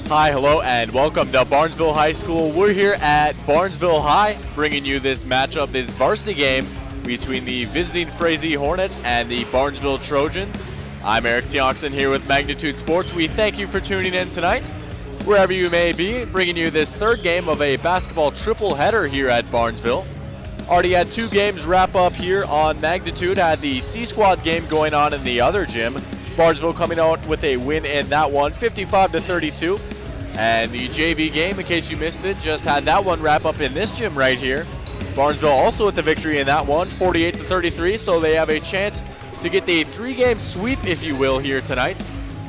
Hi, hello, and welcome to Barnesville High School. We're here at Barnesville High, bringing you this matchup, this varsity game between the visiting Frazee Hornets and the Barnesville Trojans. I'm Eric Tiongson here with Magnitude Sports. We thank you for tuning in tonight, wherever you may be, bringing you this third game of a basketball triple header here at Barnesville. Already had two games wrap up here on Magnitude. Had the C-Squad game going on in the other gym. Barnesville coming out with a win in that one, 55-32. And the JV game, in case you missed it, just had that one wrap up in this gym right here. Barnesville also with the victory in that one, 48-33, so they have a chance to get the three-game sweep, if you will, here tonight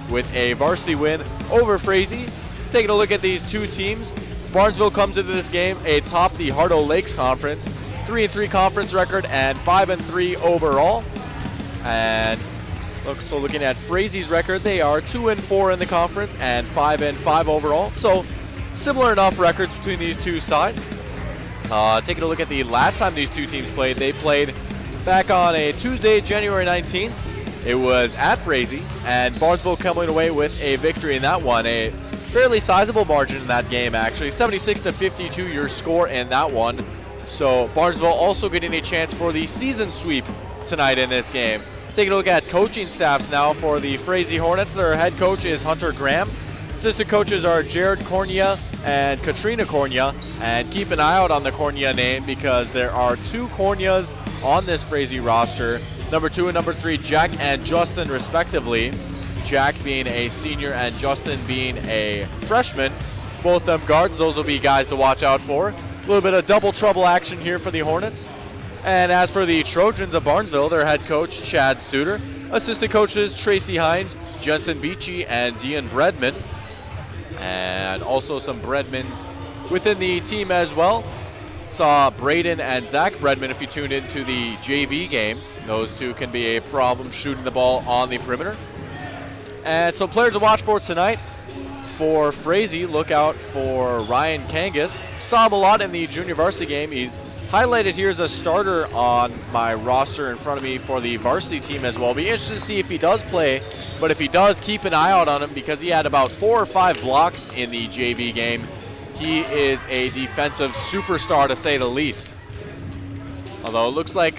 with a varsity win over Frazee. Taking a look at these two teams, Barnesville comes into this game atop the Hardo Lakes Conference, 3-3 conference record and 5-3 overall. And so looking at Frazee's record, they are 2-4 in the conference and 5-5 overall. So similar enough records between these two sides. Taking a look at the last time these two teams played, they played back on a Tuesday, January 19th. It was at Frazee, and Barnesville coming away with a victory in that one. A fairly sizable margin in that game, actually. 76-52 your score in that one. So Barnesville also getting a chance for the season sweep tonight in this game. Taking a look at coaching staffs now for the Frazee Hornets. Their head coach is Hunter Graham. Assistant coaches are Jared Cornea and Katrina Cornea. And keep an eye out on the Cornea name because there are two Corneas on this Frazee roster. Number 2 and number 3, Jack and Justin respectively. Jack being a senior and Justin being a freshman. Both them guards, those will be guys to watch out for. A little bit of double trouble action here for the Hornets. And as for the Trojans of Barnesville, their head coach, Chad Suter. Assistant coaches, Tracy Hines, Jensen Beachy, and Dean Bredman. And also some Bredmans within the team as well. Saw Braden and Zach Bredman if you tuned into the JV game. Those two can be a problem shooting the ball on the perimeter. And so players to watch for tonight. For Frazee, look out for Ryan Kangas. Saw him a lot in the junior varsity game. He's highlighted here as a starter on my roster in front of me for the varsity team as well. Be interested to see if he does play, but if he does, keep an eye out on him because he had about 4 or 5 blocks in the JV game. He is a defensive superstar to say the least. Although it looks like,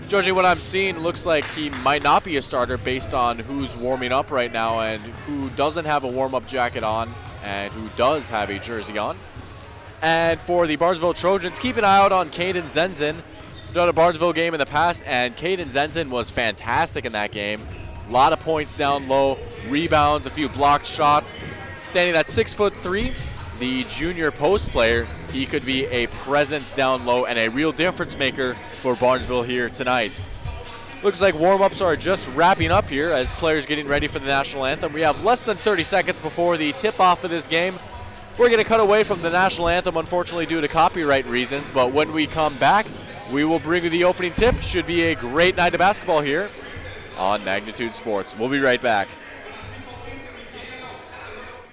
judging what I'm seeing, looks like he might not be a starter based on who's warming up right now and who doesn't have a warm-up jacket on and who does have a jersey on. And for the Barnesville Trojans, keep an eye out on Caden Zenzen. We've done a Barnesville game in the past, and Caden Zenzen was fantastic in that game. A lot of points down low, rebounds, a few blocked shots. Standing at 6'3", the junior post player, he could be a presence down low and a real difference maker for Barnesville here tonight. Looks like warm-ups are just wrapping up here as players getting ready for the national anthem. We have less than 30 seconds before the tip-off of this game. We're going to cut away from the national anthem, unfortunately, due to copyright reasons. But when we come back, we will bring you the opening tip. Should be a great night of basketball here on Magnitude Sports. We'll be right back.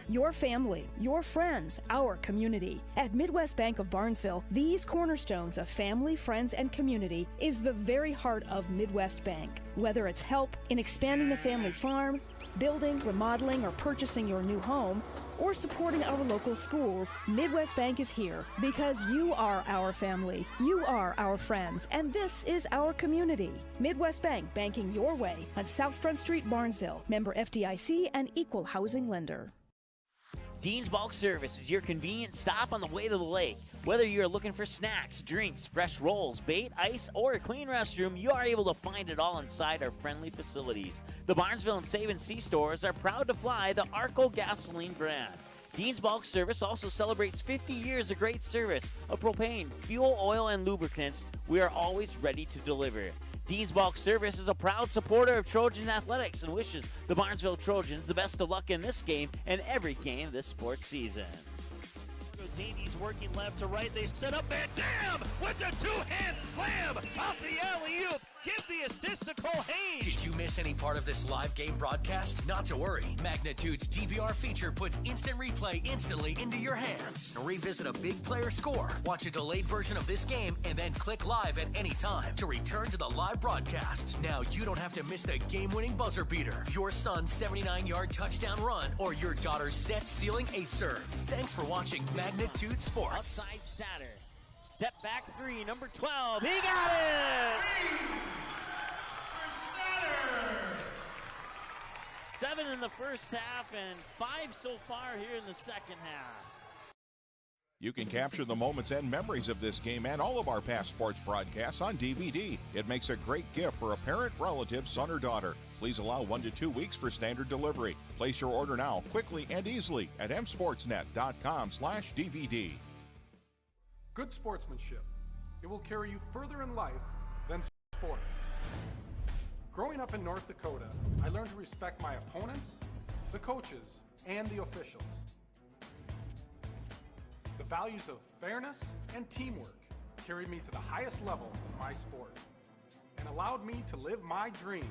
Your family, your friends, our community. At Midwest Bank of Barnesville, these cornerstones of family, friends, and community is the very heart of Midwest Bank. Whether it's help in expanding the family farm, building, remodeling, or purchasing your new home, or supporting our local schools, Midwest Bank is here because you are our family, you are our friends, and this is our community. Midwest Bank, banking your way on South Front Street, Barnesville. Member FDIC and equal housing lender. Dean's Bulk Service is your convenient stop on the way to the lake. Whether you're looking for snacks, drinks, fresh rolls, bait, ice, or a clean restroom, you are able to find it all inside our friendly facilities. The Barnesville and Save and Sea stores are proud to fly the Arco gasoline brand. Dean's Bulk Service also celebrates 50 years of great service of propane, fuel, oil, and lubricants. We are always ready to deliver. Dean's Bulk Service is a proud supporter of Trojan athletics and wishes the Barnesville Trojans the best of luck in this game and every game this sports season. Davies working left to right. They set up Van Dam with the two-hand slam off the alley-oop. Give the assist to Cole Haynes. Did you miss any part of this live game broadcast? Not to worry. Magnitude's DVR feature puts instant replay instantly into your hands. Revisit a big player score, watch a delayed version of this game, and then click live at any time to return to the live broadcast. Now you don't have to miss the game-winning buzzer beater, your son's 79-yard touchdown run, or your daughter's set sealing ace serve. Thanks for watching Magnitude Sports. Outside Satter. Step back three, number 12. He got it! 7 in the first half and 5 so far here in the second half. You can capture the moments and memories of this game and all of our past sports broadcasts on DVD. It makes a great gift for a parent, relative, son, or daughter. Please allow 1 to 2 weeks for standard delivery. Place your order now, quickly and easily at msportsnet.com/DVD. Good sportsmanship. It will carry you further in life than sports. Growing up in North Dakota, I learned to respect my opponents, the coaches, and the officials. The values of fairness and teamwork carried me to the highest level in my sport and allowed me to live my dream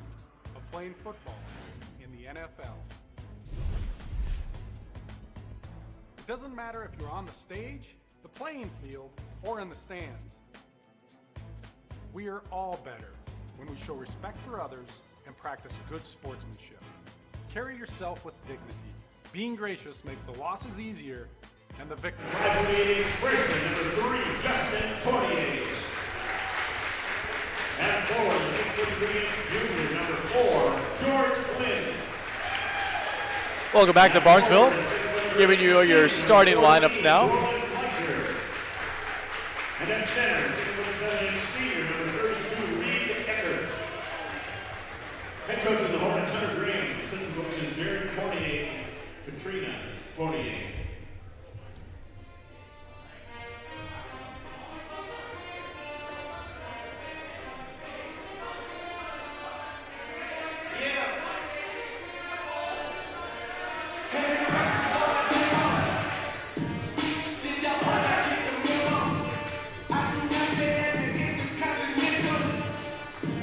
of playing football in the NFL. It doesn't matter if you're on the stage, the playing field, or in the stands. We are all better when we show respect for others and practice good sportsmanship. Carry yourself with dignity. Being gracious makes the losses easier and the victory. Graduating freshman number 3, Justin Cornier. And forward, the 6'3" junior number 4, George Flynn. Welcome back to Barnesville. Giving you your starting lineups now. And then center, 6'7" senior number 32, Reed Eckert. Head coach of the Hornets, Hunter Graham. Assistant coaches, Jared Cornier and Katrina Cornier.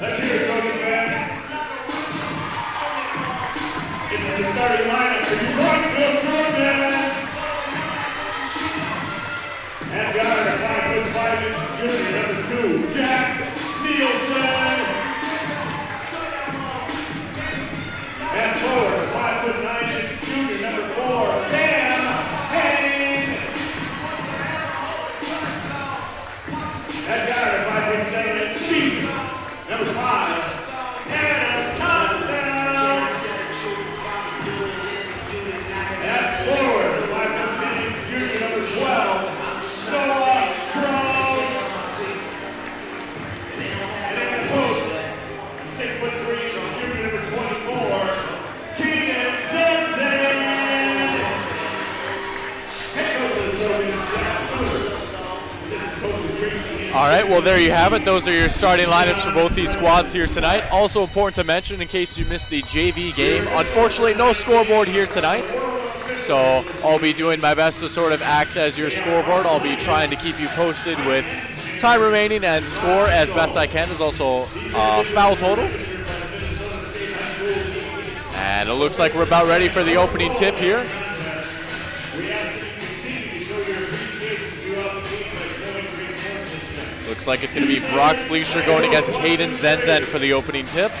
Let's hear it, Tony, man. It's the starting lineup for your Barnesville Trojans. And got our 5'5" junior, number 2, Jack Nielsen. And forward, 5'9" junior, number 4, Cam Haynes. And got our 5'7" senior, number 5, Dennis Touchdown. And forward, 5'10" junior, number 12, Noah Cross. And in the post, 6'3" junior, number 24, Keenan Zenzen. Head coach of the Trojans, Jack Stewart. Assistant coaches, Tracy. All right, well, there you have it. Those are your starting lineups for both these squads here tonight. Also important to mention, in case you missed the JV game, unfortunately, no scoreboard here tonight. So I'll be doing my best to sort of act as your scoreboard. I'll be trying to keep you posted with time remaining and score as best I can. There's also foul total. And it looks like we're about ready for the opening tip here. Looks like it's going to be Brock Fleischer going against Caden Zenzen for the opening tip.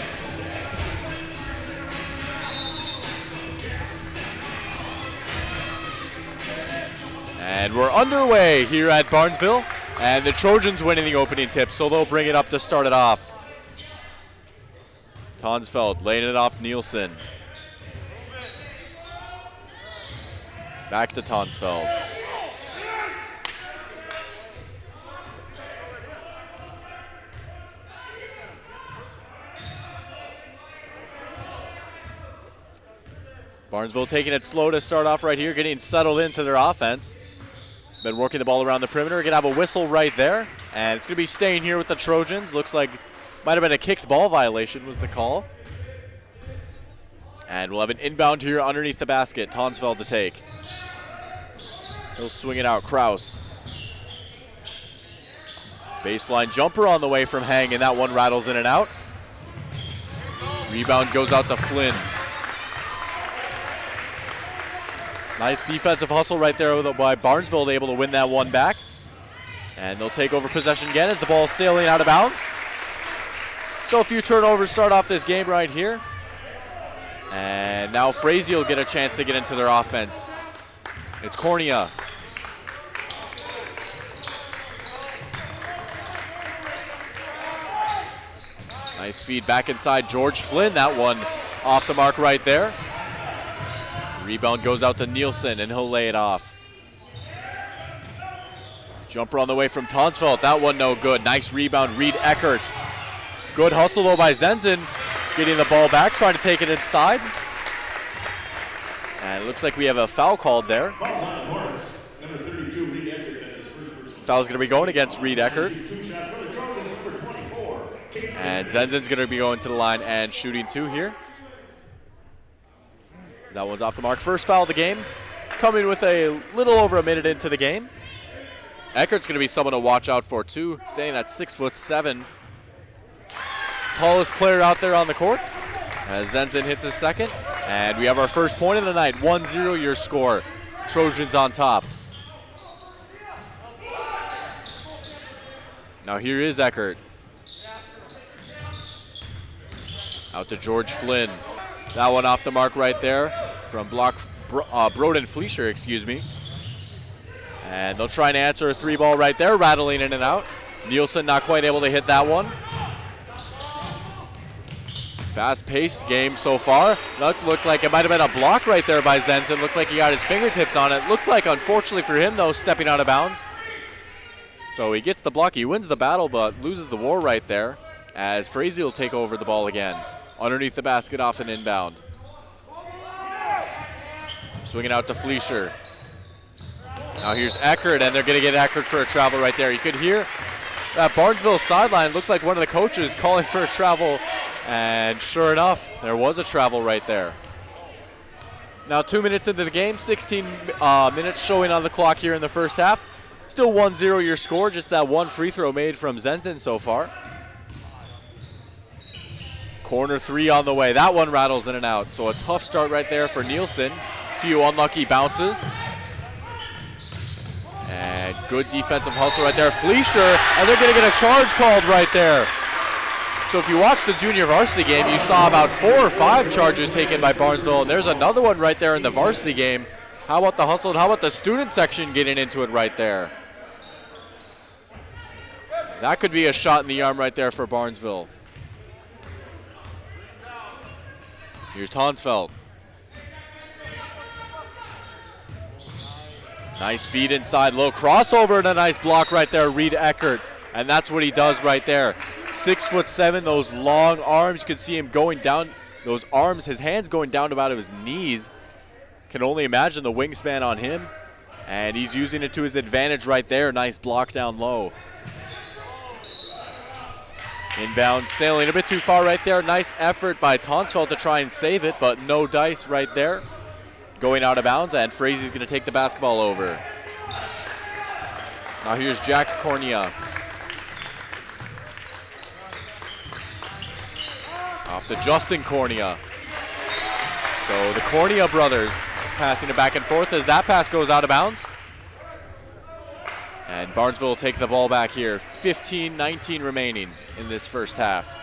And we're underway here at Barnesville, and the Trojans winning the opening tip, so they'll bring it up to start it off. Tonsfeld laying it off Nielsen. Back to Tonsfeld. Barnesville taking it slow to start off right here, getting settled into their offense. Been working the ball around the perimeter. Going to have a whistle right there, and it's going to be staying here with the Trojans. Looks like might have been a kicked ball violation was the call. And we'll have an inbound here underneath the basket. Tonsfeld to take. He'll swing it out, Kraus. Baseline jumper on the way from Hang, and that one rattles in and out. Rebound goes out to Flynn. Nice defensive hustle right there by Barnesville, able to win that one back. And they'll take over possession again as the ball is sailing out of bounds. So a few turnovers start off this game right here. And now Frazee will get a chance to get into their offense. It's Cornea. Nice feed back inside George Flynn. That one off the mark right there. Rebound goes out to Nielsen, and he'll lay it off. Jumper on the way from Tonsfeld. That one no good. Nice rebound, Reed Eckert. Good hustle though by Zenzen. Getting the ball back, trying to take it inside. And it looks like we have a foul called there. Foul's going to be going against Reed Eckert. And Zenzen's going to be going to the line and shooting 2 here. That one's off the mark. First foul of the game, coming with a little over a minute into the game. Eckert's going to be someone to watch out for too, standing at 6'7". Tallest player out there on the court. As Zenzen hits his second. And we have our first point of the night, 1-0 your score. Trojans on top. Now here is Eckert. Out to George Flynn. That one off the mark right there from Broden Fleischer, excuse me. And they'll try and answer a 3-ball right there, rattling in and out. Nielsen not quite able to hit that one. Fast-paced game so far. Looked like it might have been a block right there by Zenzen. Looked like he got his fingertips on it. Looked like, unfortunately for him, though, stepping out of bounds. So he gets the block. He wins the battle, but loses the war right there as Frazee will take over the ball again. Underneath the basket, off an inbound. Swinging out to Fleischer. Now here's Eckert, and they're going to get Eckert for a travel right there. You could hear that Barnesville sideline. Looked like one of the coaches calling for a travel, and sure enough, there was a travel right there. Now 2 minutes into the game, 16 minutes showing on the clock here in the first half. Still 1-0 your score, just that one free throw made from Zenzen so far. Corner 3 on the way. That one rattles in and out. So a tough start right there for Nielsen. Few unlucky bounces. And good defensive hustle right there. Fleischer, and they're going to get a charge called right there. So if you watched the junior varsity game, you saw about 4 or 5 charges taken by Barnesville, and there's another one right there in the varsity game. How about the hustle, and how about the student section getting into it right there? That could be a shot in the arm right there for Barnesville. Here's Tonsfeld. Nice feed inside, low crossover, and a nice block right there, Reed Eckert. And that's what he does right there. 6'7", those long arms. You can see him going down, those arms, his hands going down to about his knees. Can only imagine the wingspan on him. And he's using it to his advantage right there. Nice block down low. Inbound, sailing a bit too far right there. Nice effort by Tonsfeld to try and save it, but no dice right there. Going out of bounds, and Frazee's going to take the basketball over. Now here's Jack Cornea. Off to Justin Cornea. So the Cornea brothers passing it back and forth as that pass goes out of bounds. And Barnesville will take the ball back here. 15-19 remaining in this first half.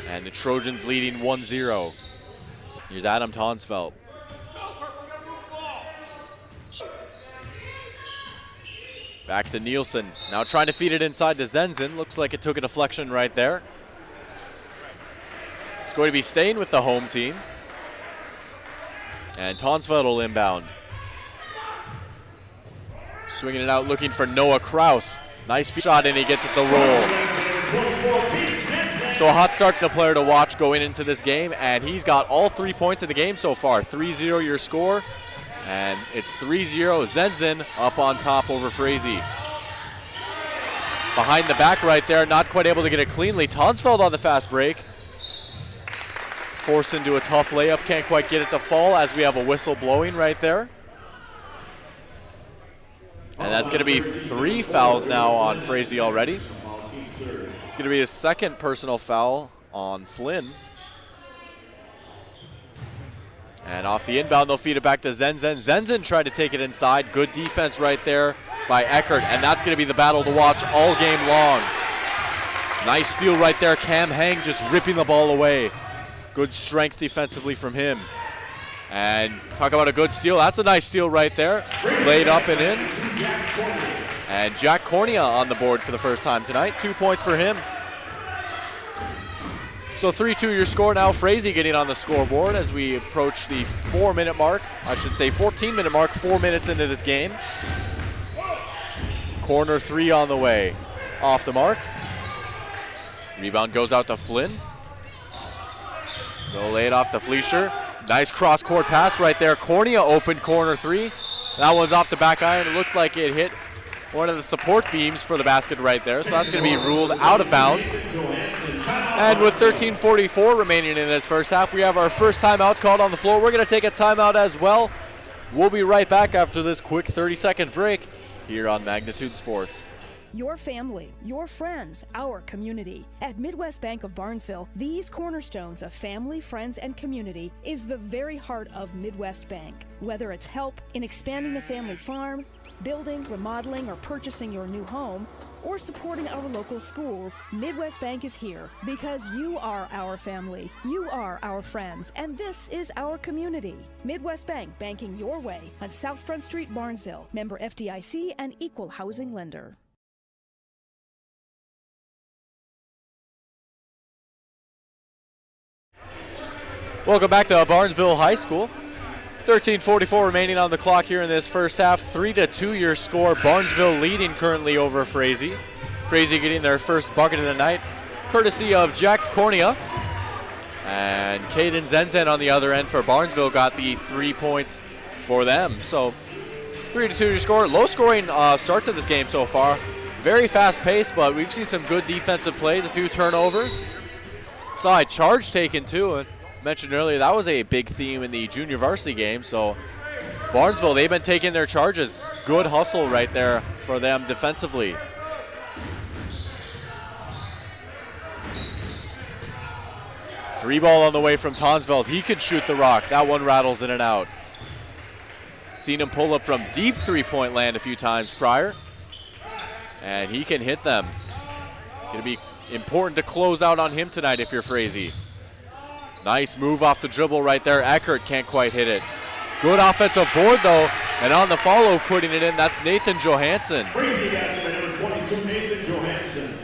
And the Trojans leading 1-0. Here's Adam Tonsfeld. Back to Nielsen. Now trying to feed it inside to Zenzen. Looks like it took a deflection right there. It's going to be staying with the home team. And Tonsfeld will inbound. Swinging it out, looking for Noah Kraus. Nice shot, and he gets it to roll. So a hot start for the player to watch going into this game, and he's got all 3 points of the game so far. 3-0 your score, and it's 3-0. Zenzen up on top over Frazee. Behind the back right there, not quite able to get it cleanly. Tonsfeld on the fast break. Forced into a tough layup, can't quite get it to fall as we have a whistle blowing right there. And that's going to be 3 fouls now on Frazee already. It's going to be his second personal foul on Flynn. And off the inbound, they'll feed it back to Zenzen. Zenzen tried to take it inside. Good defense right there by Eckert, and that's going to be the battle to watch all game long. Nice steal right there. Cam Hang just ripping the ball away. Good strength defensively from him. And talk about a good steal. That's a nice steal right there. Laid up and in. And Jack Cornea on the board for the first time tonight. 2 points for him. So 3-2 your score now. Frazee getting on the scoreboard as we approach the 4-minute mark. I should say 14-minute mark, 4 minutes into this game. Corner three on the way. Off the mark. Rebound goes out to Flynn. They'll lay it off to Fleischer. Nice cross-court pass right there. Cornea open corner three. That one's off the back iron. It looked like it hit one of the support beams for the basket right there. So that's going to be ruled out of bounds. And with 13:44 remaining in this first half, we have our first timeout called on the floor. We're going to take a timeout as well. We'll be right back after this quick 30-second break here on Magnitude Sports. Your family, your friends, our community. At Midwest Bank of Barnesville, these cornerstones of family, friends, and community is the very heart of Midwest Bank. Whether it's help in expanding the family farm, building, remodeling, or purchasing your new home, or supporting our local schools, Midwest Bank is here because you are our family, you are our friends, and this is our community. Midwest Bank, banking your way on South Front Street, Barnesville. Member FDIC and equal housing lender. Welcome back to Barnesville High School. 13:44 remaining on the clock here in this first half. 3-2 your score. Barnesville leading currently over Frazee. Frazee getting their first bucket of the night, courtesy of Jack Cornea. And Caden Zenzen on the other end for Barnesville got the 3 points for them. So 3-2 your score. Low scoring start to this game so far. Very fast pace, but we've seen some good defensive plays, a few turnovers. Saw a charge taken too. And mentioned earlier, that was a big theme in the junior varsity game. So Barnesville, they've been taking their charges. Good hustle right there for them defensively. Three ball on the way from Tonsveld. He can shoot the rock. That one rattles in and out. Seen him pull up from deep three-point land a few times prior. And he can hit them. Going to be important to close out on him tonight if you're Frazee. Nice move off the dribble right there. Eckert can't quite hit it. Good offensive board though, and on the follow putting it in, that's Nathan Johansson. Frazee basket by number 22, Nathan Johansson.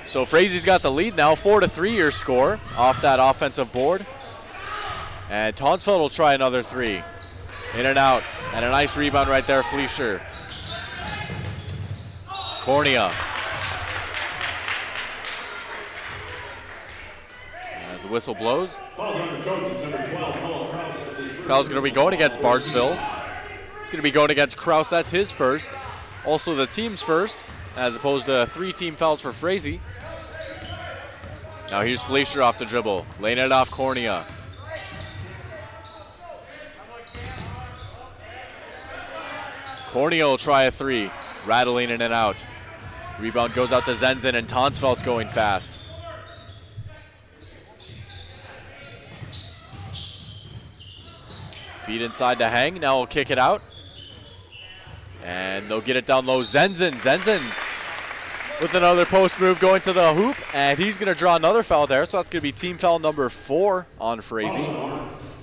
So Frazee's got the lead now, 4-3 your score off that offensive board. And Tonsfeld will try another three. In and out, and a nice rebound right there, Fleischer. Cornea. As the whistle blows. Foul's on the Trojans, number 12, Noah Krause. That's his first. Foul's going to be going against Barnesville. It's going to be going against Krause. That's his first. Also the team's first, as opposed to 3 team fouls for Frazee. Now here's Fleischer off the dribble, laying it off Cornea. Cornea will try a three, rattling in and out. Rebound goes out to Zenzen, and Tonsfeld's going fast. Feed inside to Hang, now we'll kick it out. And they'll get it down low. Zenzen with another post move going to the hoop, and he's going to draw another foul there, so that's going to be team foul number 4 on Frazee.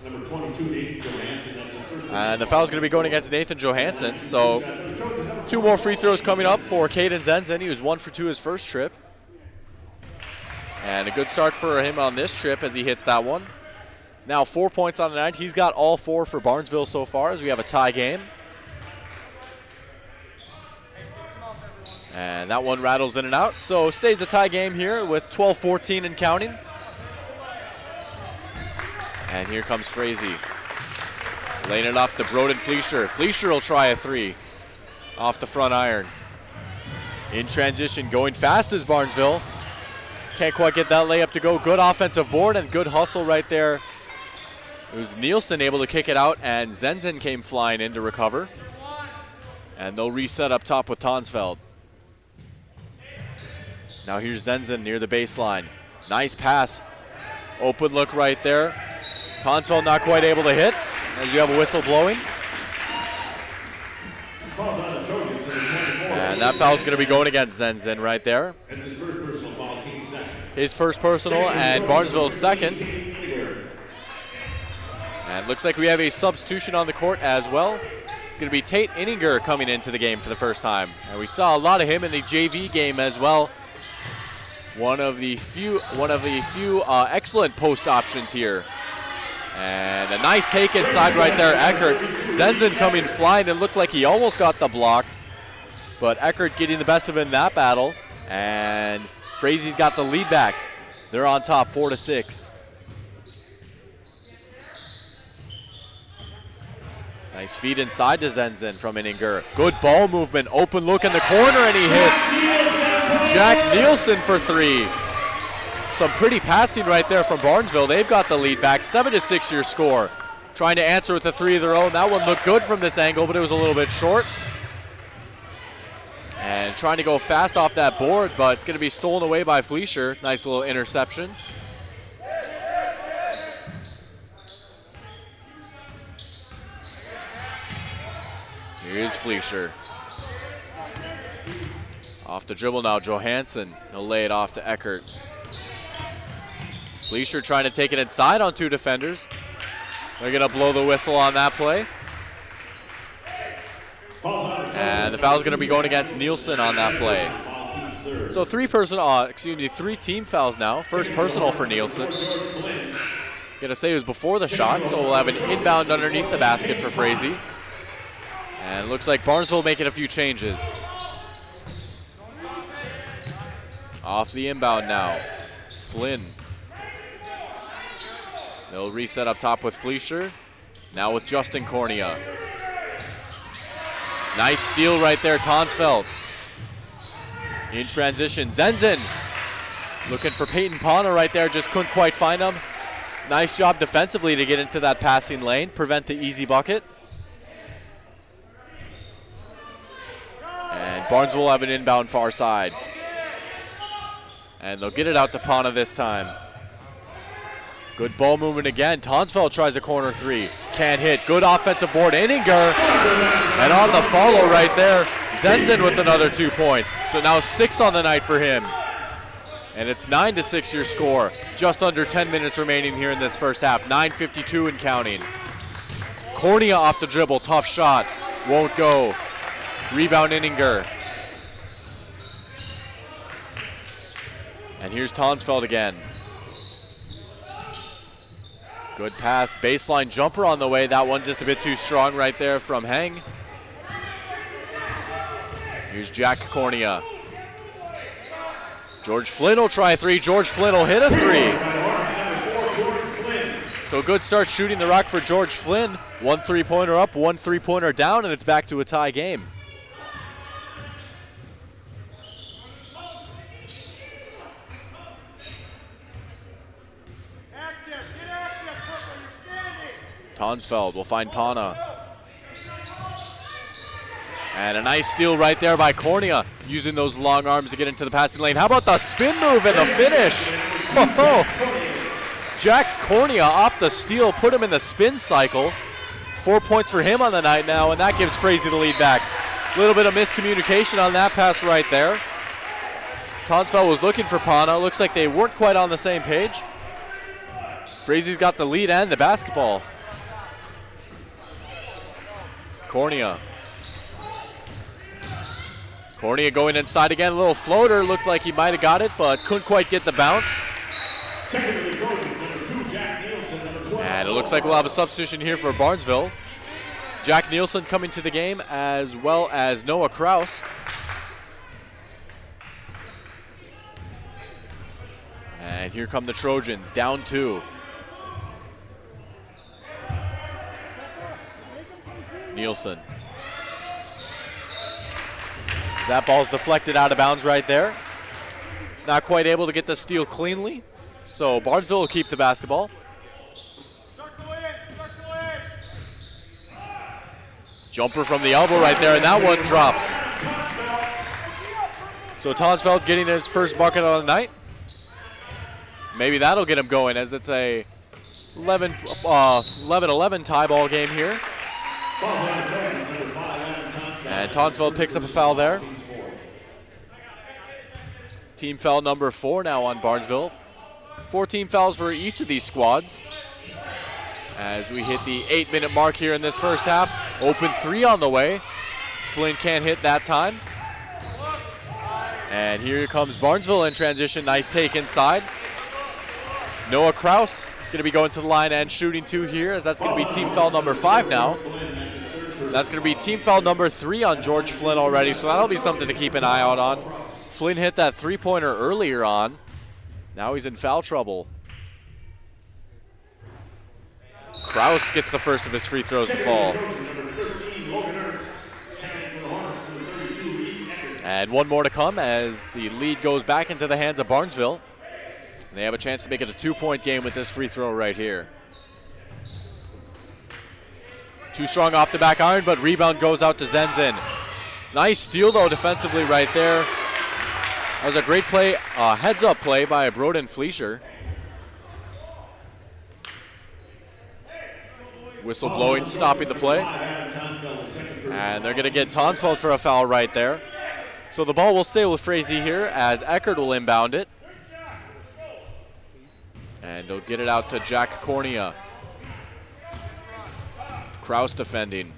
Number 22, Nathan Johansson. That's his first. And the foul's going to be going against Nathan Johansson, so 2 more free throws coming up for Caden Zenzen. He was 1 for 2 his first trip. And a good start for him on this trip as he hits that one. Now 4 points on the night. He's got all 4 for Barnesville so far as we have a tie game. And that one rattles in and out. So stays a tie game here with 12-14 and counting. And here comes Frazee. Laying it off to Broden Fleischer. Fleischer will try a three off the front iron. In transition, going fast is Barnesville. Can't quite get that layup to go. Good offensive board and good hustle right there. It was Nielsen able to kick it out, and Zenzen came flying in to recover. And they'll reset up top with Tonsfeld. Now here's Zenzen near the baseline. Nice pass. Open look right there. Tonsfeld not quite able to hit as you have a whistle blowing. And that foul's going to be going against Zenzen right there. That's his first personal foul, team second. His first personal and Barnesville's second. And looks like we have a substitution on the court as well. It's going to be Tate Inninger coming into the game for the first time. And we saw a lot of him in the JV game as well. One of the few excellent post options here. And a nice take inside right there, Eckert. Zenzen coming flying and looked like he almost got the block. But Eckert getting the best of him in that battle. And Frazee's got the lead back. They're on top, 4-6. Nice feed inside to Zenzen from Inninger. Good ball movement, open look in the corner, and he hits. Jack Nielsen for 3. Some pretty passing right there from Barnesville. They've got the lead back, 7-6 your score. Trying to answer with a 3 of their own. That one looked good from this angle, but it was a little bit short. And trying to go fast off that board, but it's going to be stolen away by Fleischer. Nice little interception. Here's Fleischer. Off the dribble now, Johansson. He'll lay it off to Eckert. Fleischer trying to take it inside on 2 defenders. They're going to blow the whistle on that play. And the foul's going to be going against Nielsen on that play. So 3 team fouls now. First personal for Nielsen. Gonna say it was before the shot, so we'll have an inbound underneath the basket for Frazee. And it looks like Barnesville making a few changes. Off the inbound now. Flynn. They'll reset up top with Fleischer. Now with Justin Cornea. Nice steal right there, Tonsfeld. In transition, Zenzen. Looking for Peyton Pana right there, just couldn't quite find him. Nice job defensively to get into that passing lane, prevent the easy bucket. And Barnesville will have an inbound far side. And they'll get it out to Pana this time. Good ball movement again. Tonsfeld tries a corner 3. Can't hit. Good offensive board. Inninger. And on the follow right there, Zenzen with another 2 points. So now 6 on the night for him. And it's 9-6 your score. Just under 10 minutes remaining here in this first half. 9:52 and counting. Cornea off the dribble. Tough shot. Won't go. Rebound Inninger. And here's Tonsfeld again. Good pass, baseline jumper on the way. That one just a bit too strong right there from Heng. Here's Jack Cornea. George Flynn will try a 3. George Flynn will hit a 3. So a good start shooting the rock for George Flynn. 1 3-pointer up, 1 3-pointer down, and it's back to a tie game. Tonsfeld will find Pana. And a nice steal right there by Cornea, using those long arms to get into the passing lane. How about the spin move and the finish? Oh, Jack Cornea off the steal, put him in the spin cycle. 4 points for him on the night now, and that gives Frazee the lead back. A little bit of miscommunication on that pass right there. Tonsfeld was looking for Pana. Looks like they weren't quite on the same page. Frazee's got the lead and the basketball. Cornea. Cornea going inside again, a little floater. Looked like he might have got it, but couldn't quite get the bounce. And it looks like we'll have a substitution here for Barnesville. Jack Nielsen coming to the game, as well as Noah Kraus. And here come the Trojans, down 2. Nielsen. That ball's deflected out of bounds right there. Not quite able to get the steal cleanly. So Barnesville will keep the basketball. Jumper from the elbow right there, and that one drops. So Tonsfeld getting his first bucket on the night. Maybe that'll get him going, as it's a 11-11 tie ball game here. And Tonsfeld picks up a foul there. Team foul number 4 now on Barnesville. 14 fouls for each of these squads. As we hit the 8-minute mark here in this first half. Open 3 on the way. Flynn can't hit that time. And here comes Barnesville in transition. Nice take inside. Noah Kraus going to be going to the line and shooting 2 here, as that's going to be team foul number 5 now. That's going to be team foul number 3 on George Flynn already, so that'll be something to keep an eye out on. Flynn hit that 3-pointer earlier on. Now he's in foul trouble. Kraus gets the first of his free throws to fall. And one more to come as the lead goes back into the hands of Barnesville. They have a chance to make it a 2-point game with this free throw right here. Too strong off the back iron, but rebound goes out to Zenzin. Nice steal, though, defensively right there. That was a great play, heads-up play by Broden Fleischer. Whistle blowing, stopping the play. And they're going to get Tonsfeld for a foul right there. So the ball will stay with Frazee here as Eckert will inbound it. And they'll get it out to Jack Cornea. Kraus defending.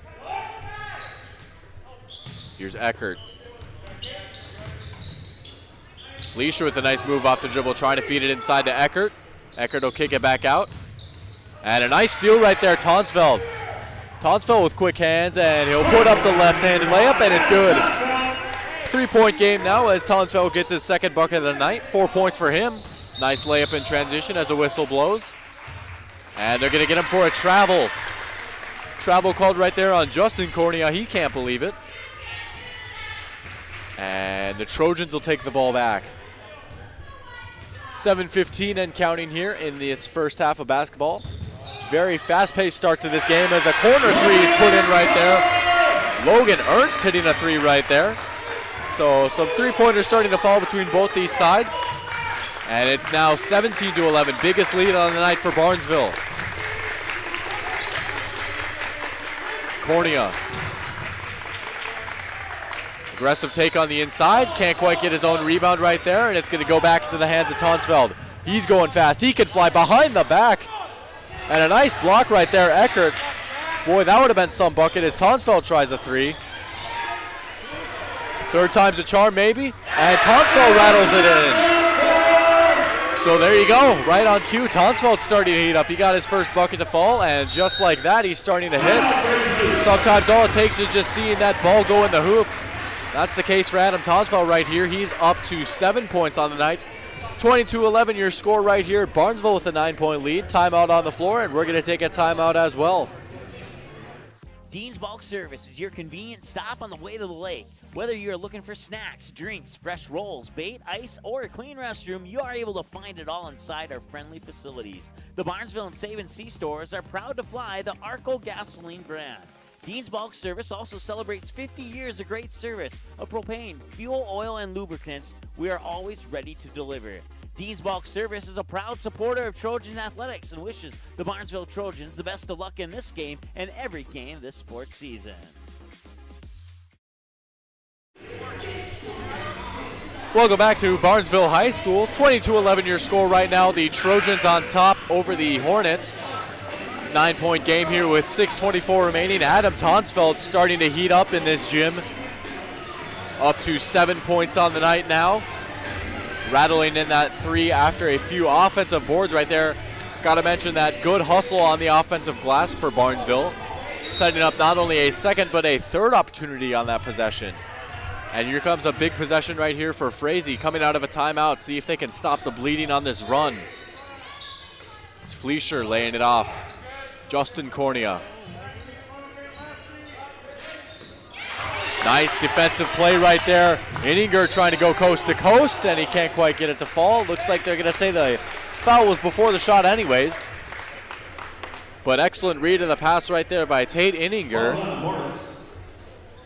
Here's Eckert. Fleischer with a nice move off the dribble, trying to feed it inside to Eckert. Eckert will kick it back out. And a nice steal right there, Tonsfeld. Tonsfeld with quick hands, and he'll put up the left-handed layup, and it's good. 3-point game now as Tonsfeld gets his second bucket of the night. 4 points for him. Nice layup in transition as the whistle blows. And they're going to get him for a travel. Travel called right there on Justin Cornea. He can't believe it. And the Trojans will take the ball back. 7:15 and counting here in this first half of basketball. Very fast-paced start to this game as a corner 3 is put in right there. Logan Ernst hitting a 3 right there. So some 3-pointers starting to fall between both these sides. And it's now 17-11, biggest lead on the night for Barnesville. Cornea. Aggressive take on the inside, can't quite get his own rebound right there, and it's going to go back into the hands of Tonsfeld. He's going fast, he can fly behind the back. And a nice block right there, Eckert. Boy, that would have been some bucket as Tonsfeld tries a 3. Third time's a charm maybe, and Tonsfeld rattles it in. So there you go, right on cue. Tonsfeld's starting to heat up. He got his first bucket to fall, and just like that, he's starting to hit. Sometimes all it takes is just seeing that ball go in the hoop. That's the case for Adam Tonsfeld right here. He's up to 7 points on the night. 22-11 your score right here. Barnesville with a 9-point lead. Timeout on the floor, and we're going to take a timeout as well. Dean's Bulk Service is your convenient stop on the way to the lake. Whether you're looking for snacks, drinks, fresh rolls, bait, ice, or a clean restroom, you are able to find it all inside our friendly facilities. The Barnesville and Save and Sea stores are proud to fly the Arco gasoline brand. Dean's Bulk Service also celebrates 50 years of great service of propane, fuel, oil, and lubricants. We are always ready to deliver. Dean's Bulk Service is a proud supporter of Trojan athletics and wishes the Barnesville Trojans the best of luck in this game and every game this sports season. Welcome back to Barnesville High School. 22-11 your score right now. The Trojans on top over the Hornets. 9-point game here with 6:24 remaining. Adam Tonsfeld starting to heat up in this gym. Up to 7 points on the night now. Rattling in that 3 after a few offensive boards right there. Got to mention that good hustle on the offensive glass for Barnesville. Setting up not only a second but a third opportunity on that possession. And here comes a big possession right here for Frazee coming out of a timeout. See if they can stop the bleeding on this run. It's Fleischer laying it off. Justin Cornea. Nice defensive play right there. Inninger trying to go coast to coast, and he can't quite get it to fall. Looks like they're going to say the foul was before the shot anyways. But excellent read of the pass right there by Tate Inninger.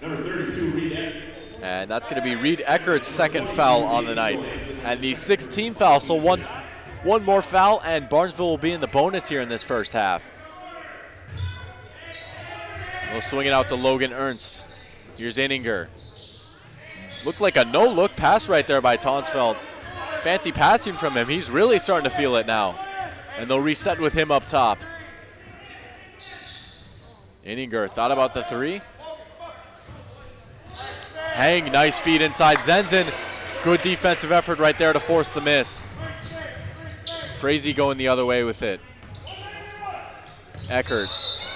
Number 32, Reed Eckert. And that's going to be Reed Eckert's second foul on the night. And the 16th foul, so One more foul, and Barnesville will be in the bonus here in this first half. We'll swing it out to Logan Ernst. Here's Inninger. Looked like a no-look pass right there by Tonsfeld. Fancy passing from him. He's really starting to feel it now. And they'll reset with him up top. Inninger thought about the three. Hang, nice feed inside Zenzen. Good defensive effort right there to force the miss. Frazee going the other way with it. Eckert.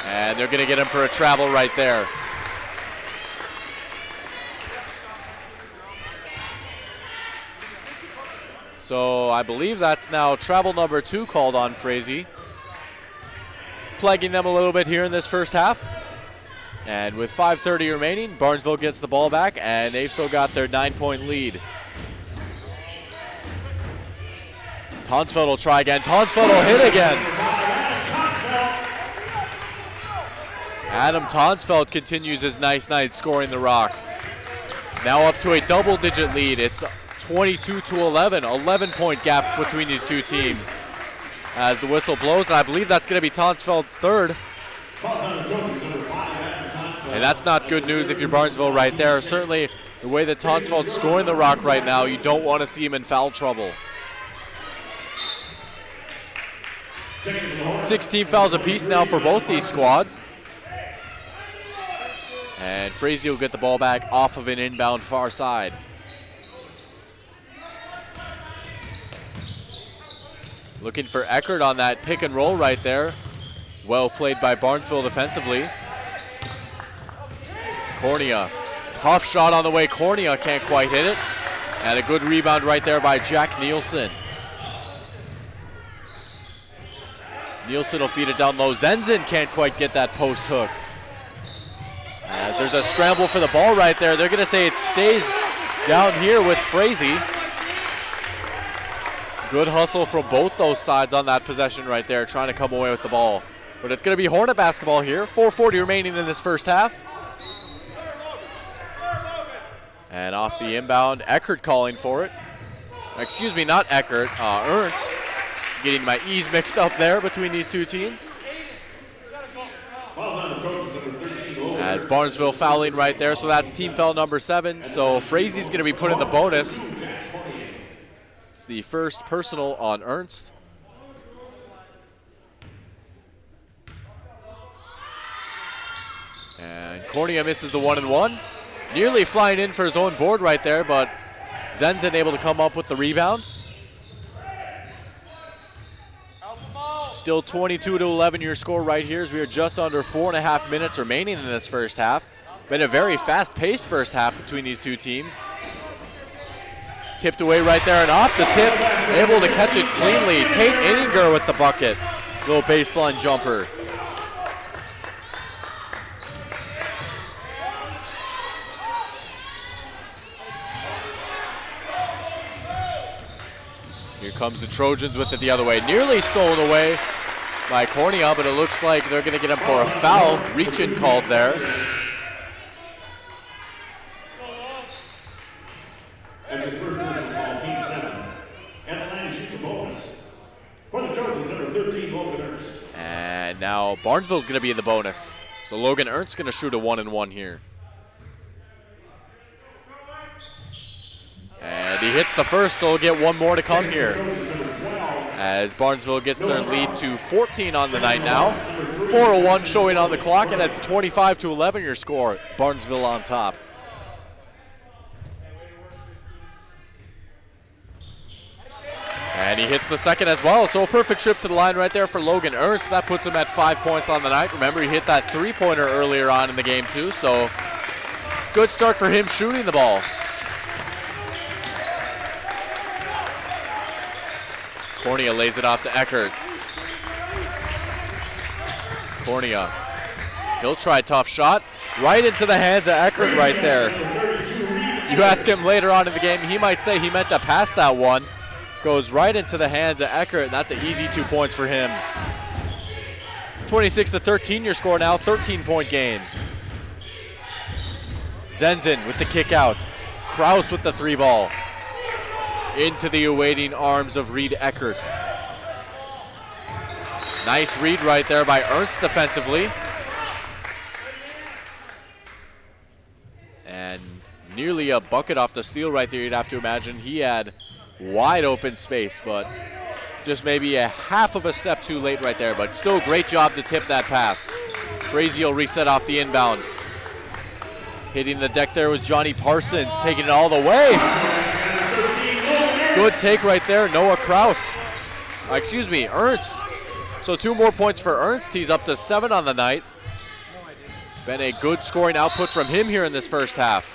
And they're going to get him for a travel right there. So I believe that's now travel number 2 called on Frazee. Plaguing them a little bit here in this first half. And with 5:30 remaining, Barnesville gets the ball back, and they've still got their 9-point lead. Tonsfeld will try again. Tonsfeld will hit again. Adam Tonsfeld continues his nice night scoring the rock. Now up to a double-digit lead. It's 22-11, 11-point gap between these two teams. As the whistle blows, and I believe that's going to be Tonsfeld's third. And that's not good news if you're Barnesville right there. Certainly, the way that Tonsfeld's scoring the rock right now, you don't want to see him in foul trouble. 16 fouls apiece now for both these squads. And Frazee will get the ball back off of an inbound far side. Looking for Eckert on that pick and roll right there. Well played by Barnesville defensively. Cornea, tough shot on the way. Cornea can't quite hit it. And a good rebound right there by Jack Nielsen. Nielsen will feed it down low. Zenzen can't quite get that post hook. As there's a scramble for the ball right there. They're going to say it stays down here with Frazee. Good hustle from both those sides on that possession right there, trying to come away with the ball. But it's going to be Hornet basketball here. 4:40 remaining in this first half. And off the inbound, Eckert calling for it. Excuse me, not Eckert, Ernst. Getting my E's mixed up there between these two teams. As Barnesville fouling right there, so that's team foul number 7. So Frazee's going to be put in the bonus. It's the first personal on Ernst. And Cornea misses the 1-and-1. Nearly flying in for his own board right there, but Zenzen able to come up with the rebound. Still 22-11 your score right here as we are just under 4.5 minutes remaining in this first half. Been a very fast-paced first half between these two teams. Tipped away right there and off the tip. Able to catch it cleanly. Tate Inninger with the bucket. Little baseline jumper. Here comes the Trojans with it the other way. Nearly stolen away by Cornea, but it looks like they're going to get him for a foul. Reach-in called there. That's his first personal call, team 7. At the line to shoot the bonus. For the Trojans, number 13, Logan Ernst. And now Barnesville's going to be in the bonus. So Logan Ernst's going to shoot a 1-and-1 here. And he hits the first, so he'll get one more to come here. As Barnesville gets their lead to 14 on the night now. 4:01 showing on the clock, and it's 25-11 your score. Barnesville on top. And he hits the second as well, so a perfect trip to the line right there for Logan Ernst. That puts him at 5 points on the night. Remember, he hit that three-pointer earlier on in the game too, so good start for him shooting the ball. Cornea lays it off to Eckert. Cornea, he'll try a tough shot. Right into the hands of Eckert right there. You ask him later on in the game, he might say he meant to pass that one. Goes right into the hands of Eckert, and that's an easy 2 points for him. 26-13 your score now, 13-point game. Zenzen with the kick out. Kraus with the 3 ball. Into the awaiting arms of Reed Eckert. Nice read right there by Ernst defensively. And nearly a bucket off the steal right there, you'd have to imagine. He had wide open space, but just maybe a half of a step too late right there, but still great job to tip that pass. Frazee will reset off the inbound. Hitting the deck there was Johnny Parsons, taking it all the way. Good take right there, Noah Kraus. Ernst. So 2 more points for Ernst. He's up to 7 on the night. Been a good scoring output from him here in this first half.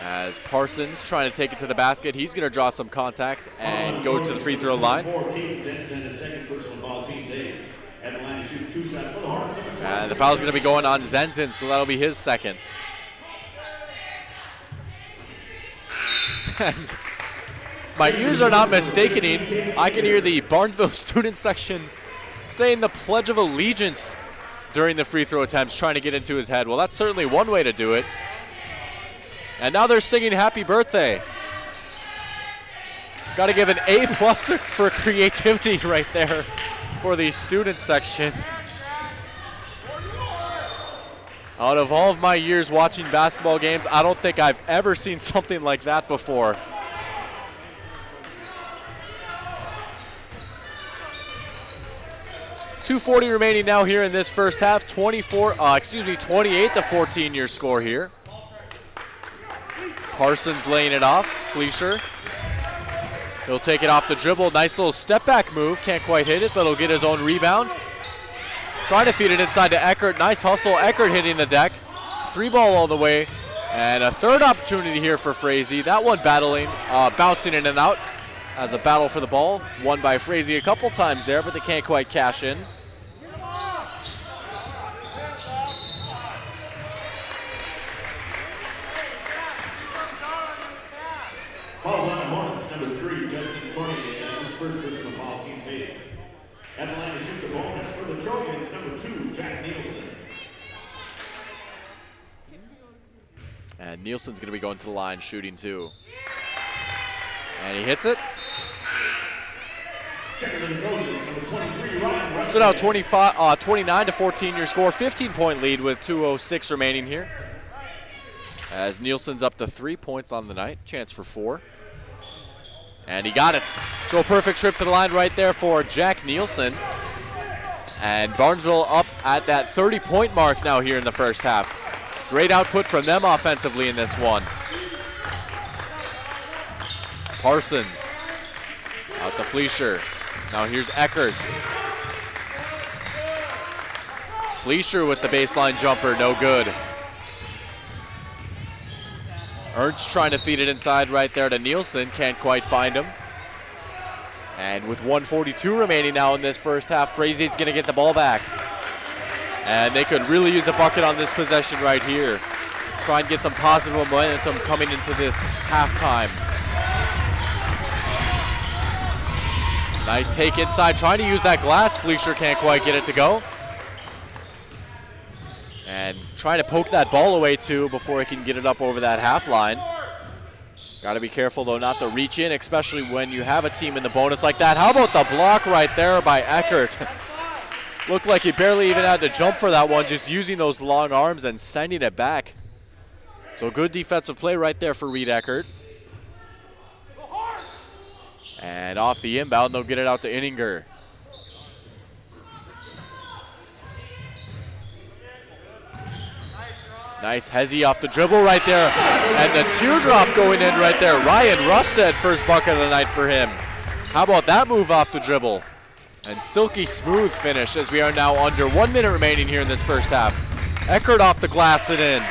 As Parsons trying to take it to the basket, he's going to draw some contact and go to the free throw line. And the foul's going to be going on Zenzen, so that'll be his second. And my ears are not mistaken. I can hear the Barnesville student section saying the Pledge of Allegiance during the free throw attempts, trying to get into his head. Well, that's certainly one way to do it. And now they're singing happy birthday. Got to give an A+ for creativity right there for the student section. Out of all of my years watching basketball games, I don't think I've ever seen something like that before. .240 remaining now here in this first half. 28-14 your score here. Parsons laying it off. Fleischer. He'll take it off the dribble. Nice little step back move. Can't quite hit it, but he'll get his own rebound. Trying to feed it inside to Eckert. Nice hustle. Eckert hitting the deck. 3-ball all the way. And a third opportunity here for Frazee. That one bouncing in and out as a battle for the ball. Won by Frazee a couple times there, but they can't quite cash in. Falls on the Hornets, number 3, Justin Cornier. That's his first personal foul, team's 8th. At the line to shoot the bonus for the Trojans, number 2, Jack Nielsen. And Nielsen's going to be going to the line, shooting 2. And he hits it. Checking the Trojans, number 23, Ryan Rush. So now 29-14 your score. 15-point lead with 2:06 remaining here. As Nielsen's up to 3 points on the night. Chance for 4. And he got it. So a perfect trip to the line right there for Jack Nielsen. And Barnesville up at that 30-point mark now here in the first half. Great output from them offensively in this one. Parsons out to Fleischer. Now here's Eckert. Fleischer with the baseline jumper, no good. Ernst trying to feed it inside right there to Nielsen, can't quite find him. And with 1:42 remaining now in this first half, Frazee's going to get the ball back. And they could really use a bucket on this possession right here. Try and get some positive momentum coming into this halftime. Nice take inside, trying to use that glass. Fleischer can't quite get it to go. And trying to poke that ball away too before he can get it up over that half line. Got to be careful though not to reach in, especially when you have a team in the bonus like that. How about the block right there by Eckert? Looked like he barely even had to jump for that one, just using those long arms and sending it back. So good defensive play right there for Reed Eckert. And off the inbound, they'll get it out to Inninger. Nice hezzy off the dribble right there. And the teardrop going in right there. Ryan Rusted, first bucket of the night for him. How about that move off the dribble? And silky smooth finish as we are now under 1 minute remaining here in this first half. Eckert off the glass and in.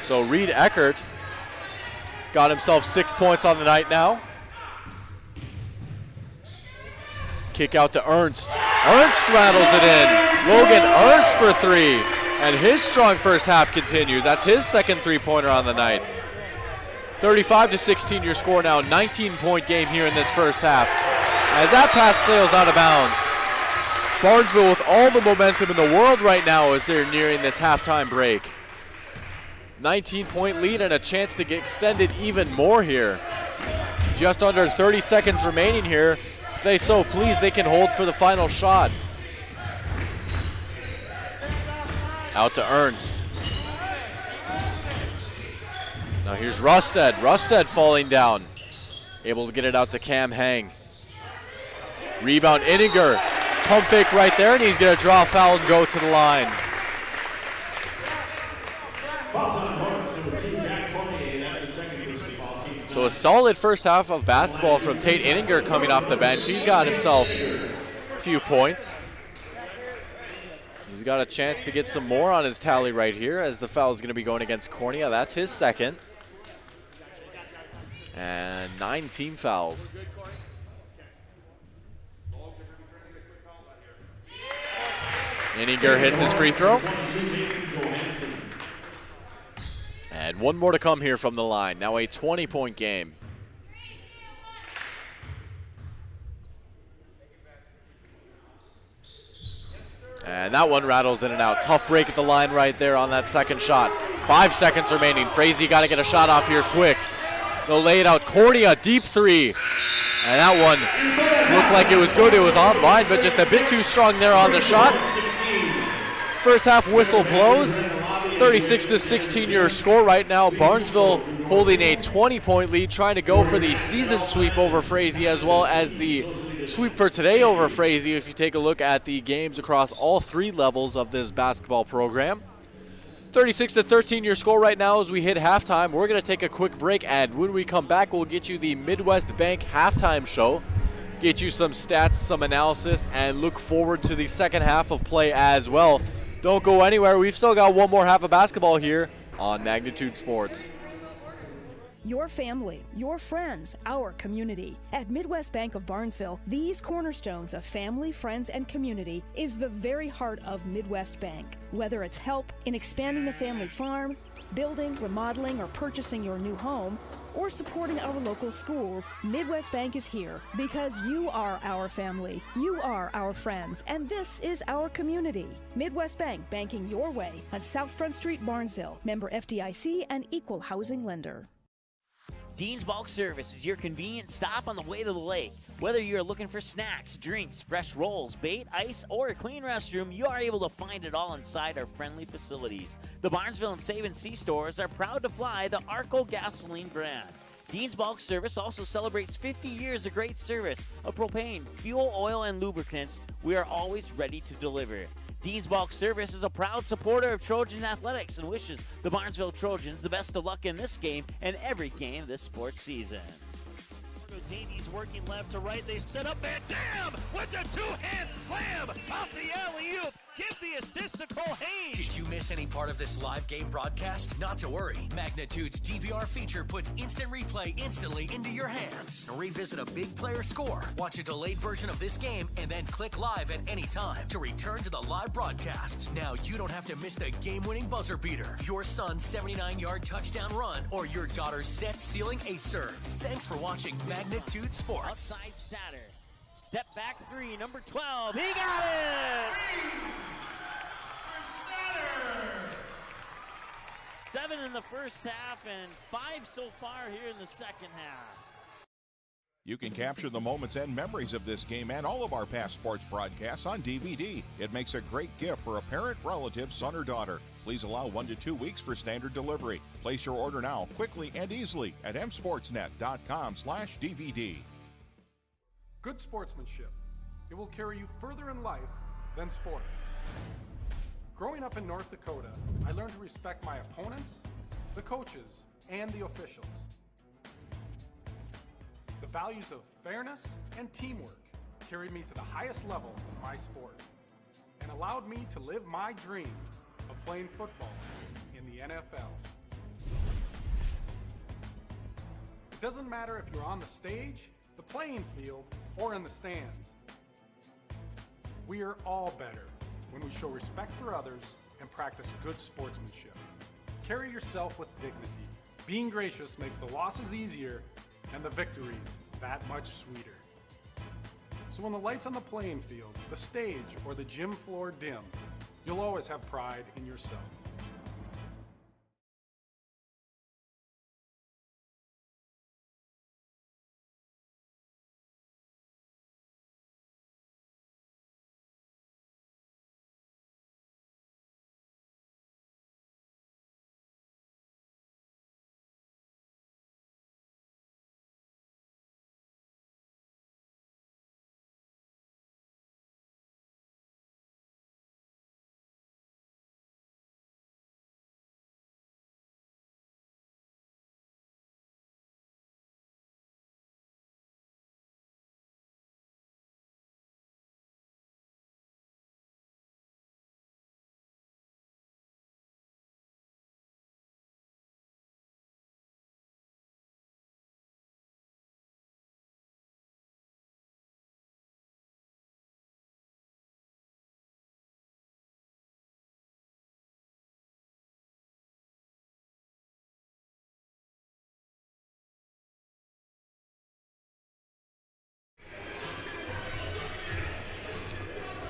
So Reed Eckert got himself 6 points on the night now. Kick out to Ernst. Ernst rattles it in. Logan Ernst for 3. And his strong first half continues. That's his second three-pointer on the night. 35-16 your score now. 19-point game here in this first half. As that pass sails out of bounds. Barnesville with all the momentum in the world right now as they're nearing this halftime break. 19-point lead and a chance to get extended even more here. just under 30 seconds remaining here. If they so please, they can hold for the final shot. Out to Ernst. Now here's Rusted. Rusted falling down. Able to get it out to Cam Hang. Rebound, Inninger. Pump fake right there, and he's going to draw a foul and go to the line. So a solid first half of basketball from Tate Inninger coming off the bench. He's got himself a few points. He's got a chance to get some more on his tally right here, as the foul is going to be going against Cornea. That's his second. And 9 team fouls. Inninger hits his free throw. And one more to come here from the line. Now a 20-point game. And that one rattles in and out. Tough break at the line right there on that second shot. 5 seconds remaining. Frazee got to get a shot off here quick. They'll lay it out. Cornea, deep three. And that one looked like it was good. It was online, but just a bit too strong there on the shot. First half whistle blows. 36-16 your score right now. Barnesville holding a 20-point lead, trying to go for the season sweep over Frazee, as well as the sweep for today over Frazee if you take a look at the games across all 3 levels of this basketball program. 36-13 your score right now as we hit halftime. We're going to take a quick break, and when we come back, we'll get you the Midwest Bank halftime show, get you some stats, some analysis, and look forward to the second half of play as well. Don't go anywhere. We've still got one more half of basketball here on Magnitude Sports. Your family, your friends, our community. At Midwest Bank of Barnesville, these cornerstones of family, friends, and community is the very heart of Midwest Bank. Whether it's help in expanding the family farm, building, remodeling, or purchasing your new home, or supporting our local schools, Midwest Bank is here because you are our family, you are our friends, and this is our community. Midwest Bank, banking your way on South Front Street, Barnesville. Member FDIC and equal housing lender. Dean's Bulk Service is your convenient stop on the way to the lake. Whether you're looking for snacks, drinks, fresh rolls, bait, ice, or a clean restroom, you are able to find it all inside our friendly facilities. The Barnesville and Save and See stores are proud to fly the Arco gasoline brand. Dean's Bulk Service also celebrates 50 years of great service of propane, fuel, oil, and lubricants. We are always ready to deliver. Dean's Bulk Service is a proud supporter of Trojan Athletics and wishes the Barnesville Trojans the best of luck in this game and every game this sports season. Davies working left to right. They set up and damn with the two-hand slam off the alley-oop. Give the assist to Cole Haynes. Did you miss any part of this live game broadcast? Not to worry. Magnitude's DVR feature puts instant replay instantly into your hands. Revisit a big player score, watch a delayed version of this game, and then click live at any time to return to the live broadcast. Now you don't have to miss the game-winning buzzer beater, your son's 79-yard touchdown run, or your daughter's set-sealing ace serve. Thanks for watching Magnitude Sports. Outside Satter. Step back three, number 12. He got it! 7 in the first half and 5 so far here in the second half. You can capture the moments and memories of this game and all of our past sports broadcasts on DVD. It makes a great gift for a parent, relative, son, or daughter. Please allow 1 to 2 weeks for standard delivery. Place your order now, quickly and easily at msportsnet.com/DVD. Good sportsmanship. It will carry you further in life than sports. Growing up in North Dakota, I learned to respect my opponents, the coaches, and the officials. The values of fairness and teamwork carried me to the highest level in my sport and allowed me to live my dream of playing football in the NFL. It doesn't matter if you're on the stage, the playing field, or in the stands. We are all better when we show respect for others and practice good sportsmanship. Carry yourself with dignity. Being gracious makes the losses easier and the victories that much sweeter. So when the lights on the playing field, the stage, or the gym floor dim, you'll always have pride in yourself.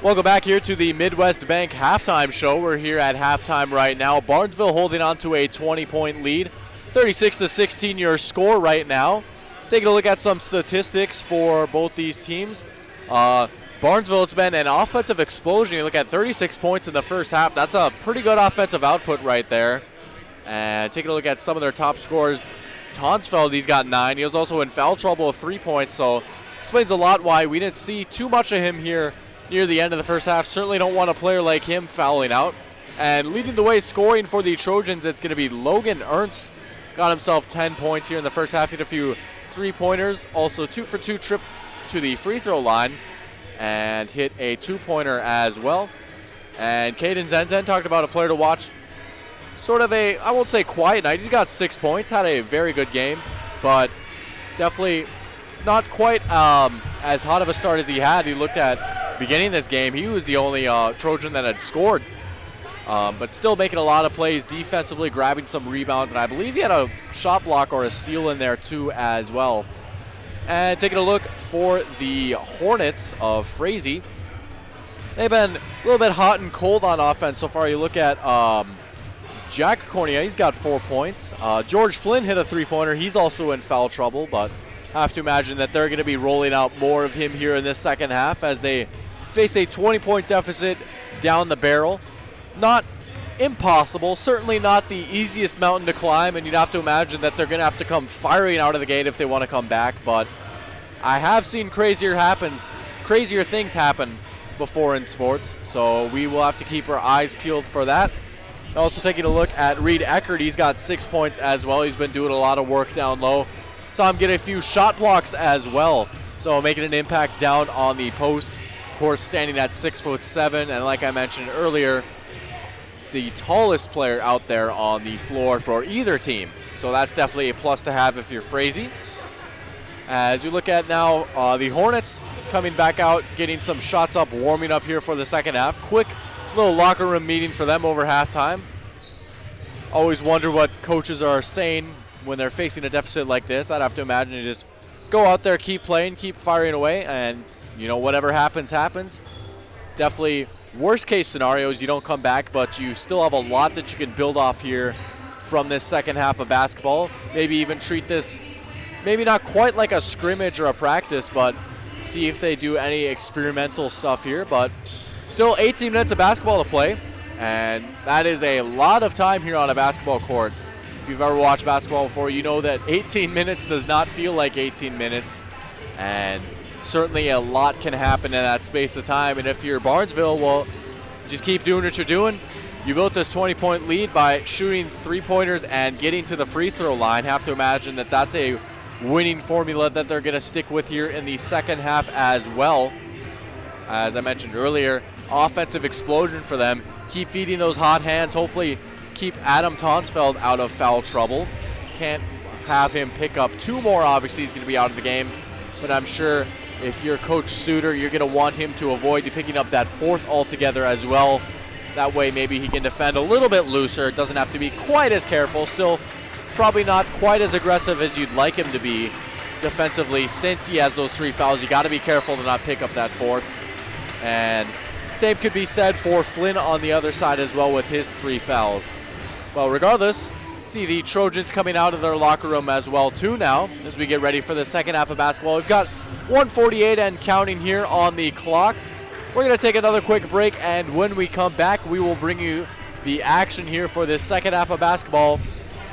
Welcome back here to the Midwest Bank halftime show. We're here at halftime right now. Barnesville holding on to a 20-point lead. 36-16 your score right now. Taking a look at some statistics for both these teams. Barnesville, it's been an offensive explosion. You look at 36 points in the first half. That's a pretty good offensive output right there. And taking a look at some of their top scorers, Tonsfeld, he's got 9. He was also in foul trouble with 3 points, so explains a lot why we didn't see too much of him here near the end of the first half. Certainly don't want a player like him fouling out. And leading the way scoring for the Trojans, it's going to be Logan Ernst. Got himself 10 points here in the first half. Hit a few three-pointers. Also 2 for 2 trip to the free throw line. And hit a 2-pointer as well. And Caden Zenzen talked about a player to watch. Sort of a, I won't say quiet night. He's got 6 points. Had a very good game. But definitely not quite as hot of a start as he had. He looked at beginning of this game. He was the only Trojan that had scored. But still making a lot of plays defensively, grabbing some rebounds. And I believe he had a shot block or a steal in there too as well. And taking a look for the Hornets of Frazee. They've been a little bit hot and cold on offense so far. You look at Jack Cornea, he's got 4 points. George Flynn hit a 3-pointer. He's also in foul trouble, but I have to imagine that they're going to be rolling out more of him here in this second half as they face a 20-point deficit down the barrel. Not impossible, certainly not the easiest mountain to climb, and you'd have to imagine that they're going to have to come firing out of the gate if they want to come back, but I have seen crazier things happen before in sports, so we will have to keep our eyes peeled for that. Also taking a look at Reed Eckert, he's got 6 points as well. He's been doing a lot of work down low. Saw him get a few shot blocks as well, so making an impact down on the post. Of course, standing at 6'7", and like I mentioned earlier, the tallest player out there on the floor for either team. So that's definitely a plus to have if you're Frazee. As you look at now, the Hornets coming back out, getting some shots up, warming up here for the second half. Quick little locker room meeting for them over halftime. Always wonder what coaches are saying when they're facing a deficit like this. I'd have to imagine you just go out there, keep playing, keep firing away, and you know, whatever happens, happens. Definitely worst case scenarios, you don't come back, but you still have a lot that you can build off here from this second half of basketball. Maybe even treat this, maybe not quite like a scrimmage or a practice, but see if they do any experimental stuff here. But still 18 minutes of basketball to play, and that is a lot of time here on a basketball court. If you've ever watched basketball before, you know that 18 minutes does not feel like 18 minutes, and certainly a lot can happen in that space of time. And if you're Barnesville, well, just keep doing what you're doing. You built this 20-point lead by shooting 3-pointers and getting to the free throw line. Have to imagine that that's a winning formula that they're going to stick with here in the second half as well. As I mentioned earlier, offensive explosion for them. Keep feeding those hot hands. Hopefully keep Adam Tonsfeld out of foul trouble. Can't have him pick up 2 more. Obviously, he's going to be out of the game. But I'm sure if you're Coach Suter, you're going to want him to avoid picking up that 4th altogether as well. That way maybe he can defend a little bit looser. It doesn't have to be quite as careful. Still probably not quite as aggressive as you'd like him to be defensively. Since he has those 3 fouls, you got to be careful to not pick up that 4th. And same could be said for Flynn on the other side as well with his 3 fouls. Well, regardless, see the Trojans coming out of their locker room as well too now as we get ready for the second half of basketball. We've got 1:48 and counting here on the clock. We're going to take another quick break, and when we come back, we will bring you the action here for this second half of basketball.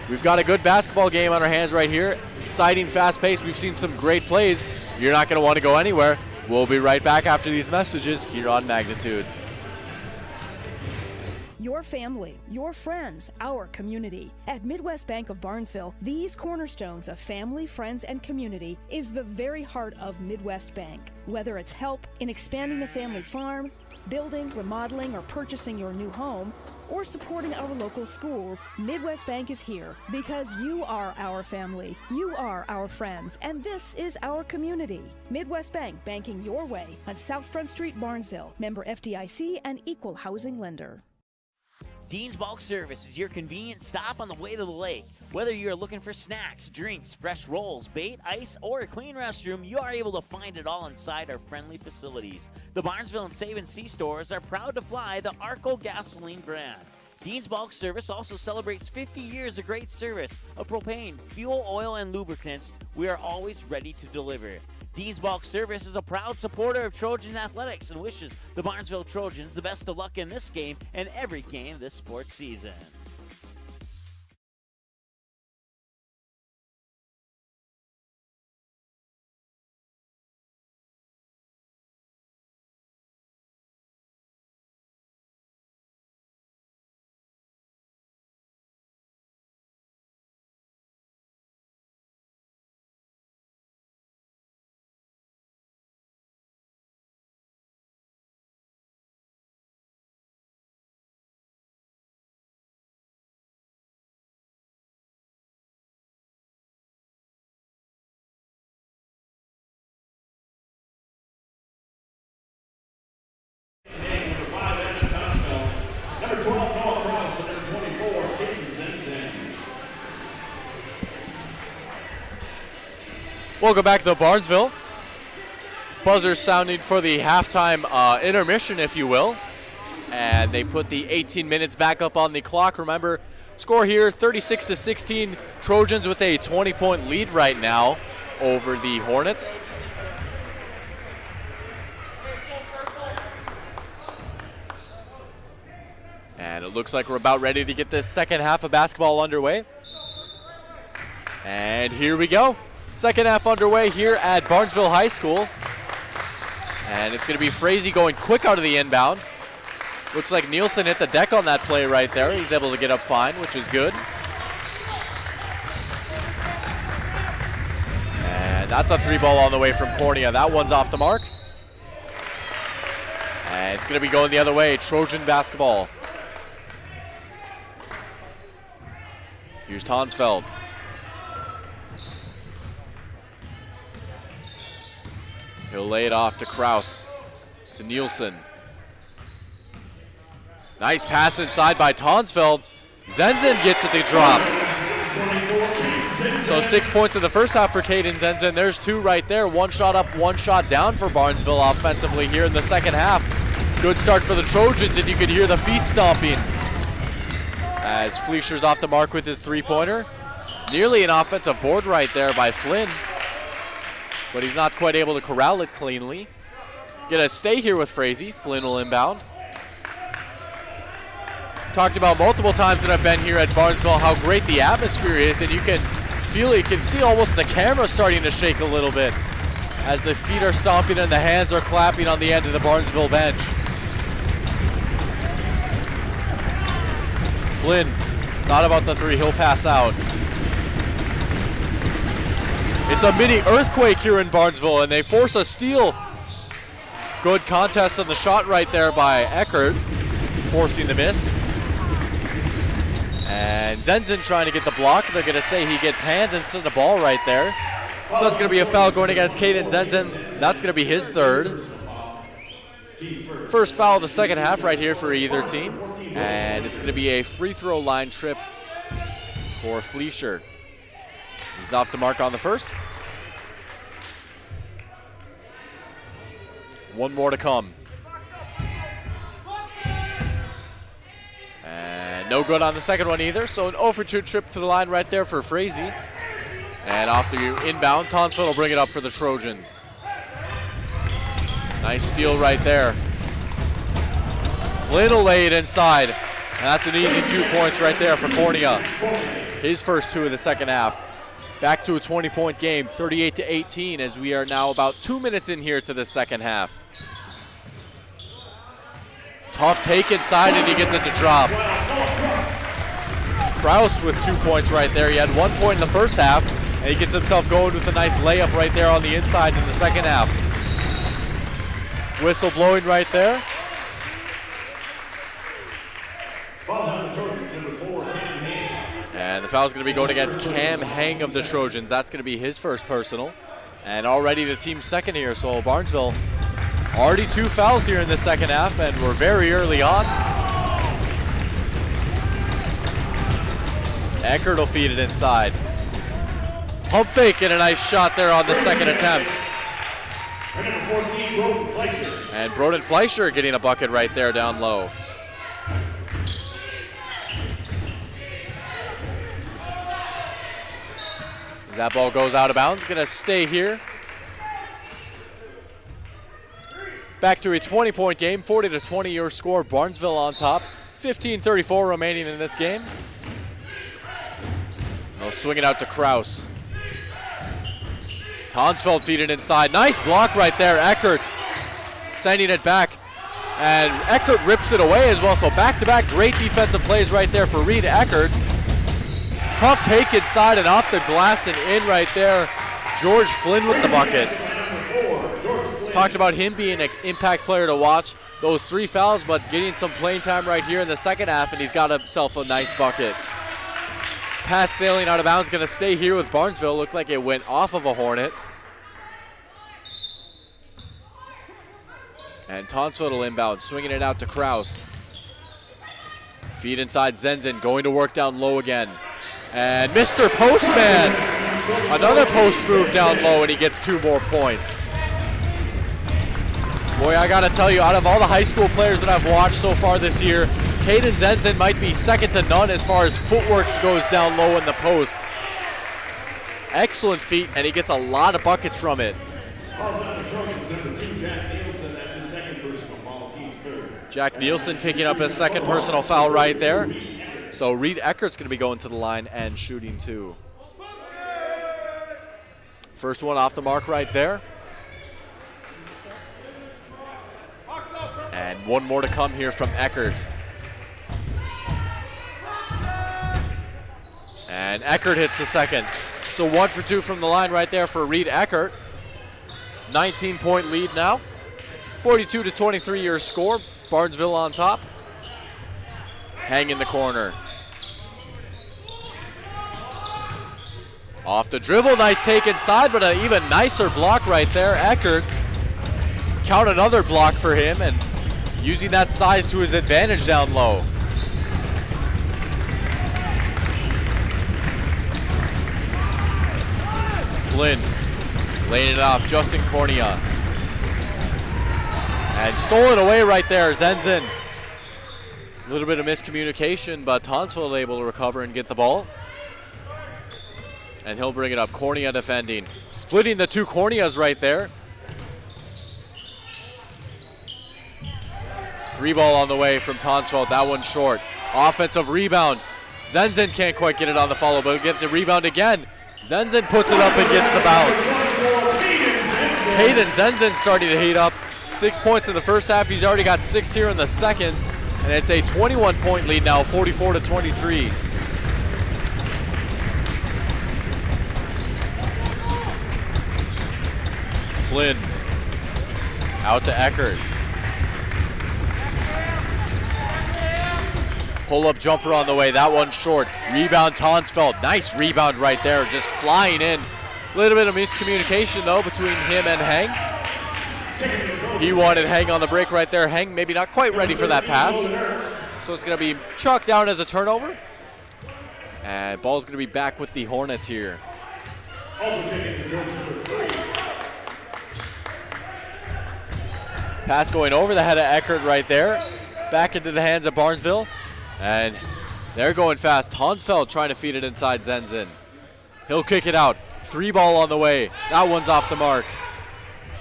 We've got a good basketball game on our hands right here. Exciting, fast-paced. We've seen some great plays. You're not going to want to go anywhere. We'll be right back after these messages here on Magnitude. Your family, your friends, our community. At Midwest Bank of Barnesville, these cornerstones of family, friends, and community is the very heart of Midwest Bank. Whether it's help in expanding the family farm, building, remodeling, or purchasing your new home, or supporting our local schools, Midwest Bank is here because you are our family, you are our friends, and this is our community. Midwest Bank, banking your way on South Front Street, Barnesville. Member FDIC and equal housing lender. Dean's Bulk Service is your convenient stop on the way to the lake. Whether you're looking for snacks, drinks, fresh rolls, bait, ice, or a clean restroom, you are able to find it all inside our friendly facilities. The Barnesville and Save & See stores are proud to fly the Arco gasoline brand. Dean's Bulk Service also celebrates 50 years of great service of propane, fuel, oil, and lubricants. We are always ready to deliver. Dean's Bulk Service is a proud supporter of Trojan athletics and wishes the Barnesville Trojans the best of luck in this game and every game this sports season. Welcome back to Barnesville. Buzzer sounding for the halftime intermission, if you will. And they put the 18 minutes back up on the clock. Remember, score here 36-16. Trojans with a 20-point lead right now over the Hornets. And it looks like we're about ready to get this second half of basketball underway. And here we go. Second half underway here at Barnesville High School. And it's going to be Frazee going quick out of the inbound. Looks like Nielsen hit the deck on that play right there. He's able to get up fine, which is good. And that's a three ball on the way from Cornea. That one's off the mark. And it's going to be going the other way. Trojan basketball. Here's Tonsfeld. He'll lay it off to Kraus, to Nielsen. Nice pass inside by Tonsfeld. Zenzen gets it to drop. So 6 points in the first half for Caden Zenzen. There's two right there. One shot up, one shot down for Barnesville offensively here in the second half. Good start for the Trojans, and you could hear the feet stomping as Fleischer's off the mark with his three-pointer. Nearly an offensive board right there by Flynn, but he's not quite able to corral it cleanly. Gonna stay here with Frazee. Flynn will inbound. Talked about multiple times that I've been here at Barnesville how great the atmosphere is, and you can feel it. You can see almost the camera starting to shake a little bit as the feet are stomping and the hands are clapping on the end of the Barnesville bench. Flynn, thought about the three, he'll pass out. It's a mini earthquake here in Barnesville, and they force a steal. Good contest on the shot right there by Eckert, forcing the miss. And Zenzen trying to get the block. They're going to say he gets hands instead of ball right there. So it's going to be a foul going against Caden Zenzen. That's going to be his third. First foul of the second half right here for either team. And it's going to be a free throw line trip for Fleischer. He's off the mark on the first. One more to come. And no good on the second one either, so an 0 for 2 trip to the line right there for Frazee. And off the inbound, Tonsfeld will bring it up for the Trojans. Nice steal right there. Flynn will lay it inside. And that's an easy 2 points right there for Cornea. His first two of the second half. Back to a 20-point game, 38-18, as we are now about 2 minutes in here to the second half. Tough take inside, and he gets it to drop. Kraus with 2 points right there. He had 1 point in the first half, and he gets himself going with a nice layup right there on the inside in the second half. Whistle blowing right there. And the foul's going to be going against Cam Hang of the Trojans. That's going to be his first personal. And already the team's second here, so Barnesville already 2 fouls here in the second half, and we're very early on. Eckert will feed it inside. Pump fake and a nice shot there on the second attempt. And number 14, Broden Fleischer. And Broden Fleischer getting a bucket right there down low. As that ball goes out of bounds, gonna stay here. Back to a 20-point game, 40-20 your score. Barnesville on top. 15:34 remaining in this game. They'll swing it out to Kraus. Tonsfeld feed it inside. Nice block right there. Eckert sending it back. And Eckert rips it away as well. So back-to-back great defensive plays right there for Reed Eckert. Tough take inside and off the glass and in right there. George Flynn with the bucket. Talked about him being an impact player to watch. Those 3 fouls, but getting some playing time right here in the second half, and he's got himself a nice bucket. Pass sailing out of bounds, gonna stay here with Barnesville. Looked like it went off of a Hornet. And Tonsfeld will inbound, swinging it out to Kraus. Feed inside Zenzen, going to work down low again. And Mr. Postman, another post move down low, and he gets 2 more points. Boy, I gotta tell you, out of all the high school players that I've watched so far this year, Caden Zenzen might be second to none as far as footwork goes down low in the post. Excellent feet, and he gets a lot of buckets from it. Jack Nielsen picking up his second personal foul right there. So Reed Eckert's gonna be going to the line and shooting 2. First one off the mark right there. And one more to come here from Eckert. And Eckert hits the second. So 1 for 2 from the line right there for Reed Eckert. 19-point lead now. 42-23 your score. Barnesville on top. Hang in the corner. Off the dribble, nice take inside, but an even nicer block right there. Eckert, count another block for him, and using that size to his advantage down low. Flynn laying it off, Justin Cornea. And stolen away right there, Zenzen. A little bit of miscommunication, but Tonsfeld able to recover and get the ball. And he'll bring it up, Cornea defending. Splitting the 2 Corneas right there. 3 ball on the way from Tonsfeld, that one short. Offensive rebound. Zenzen can't quite get it on the follow, but he'll get the rebound again. Zenzen puts it up and gets the bounce. Caden Zenzen starting to heat up. 6 points in the first half. He's already got 6 here in the second. And it's a 21-point lead now, 44-23. Flynn out to Eckert. Pull-up jumper on the way, that one short. Rebound Tonsfeld, nice rebound right there, just flying in. A little bit of miscommunication though between him and Hang. He wanted Hang on the break right there. Hang maybe not quite ready for that pass. So it's gonna be chalked down as a turnover. And ball's gonna be back with the Hornets here. Pass going over the head of Eckert right there. Back into the hands of Barnesville. And they're going fast. Tonsfeld trying to feed it inside Zenzen. He'll kick it out. 3 ball on the way. That one's off the mark.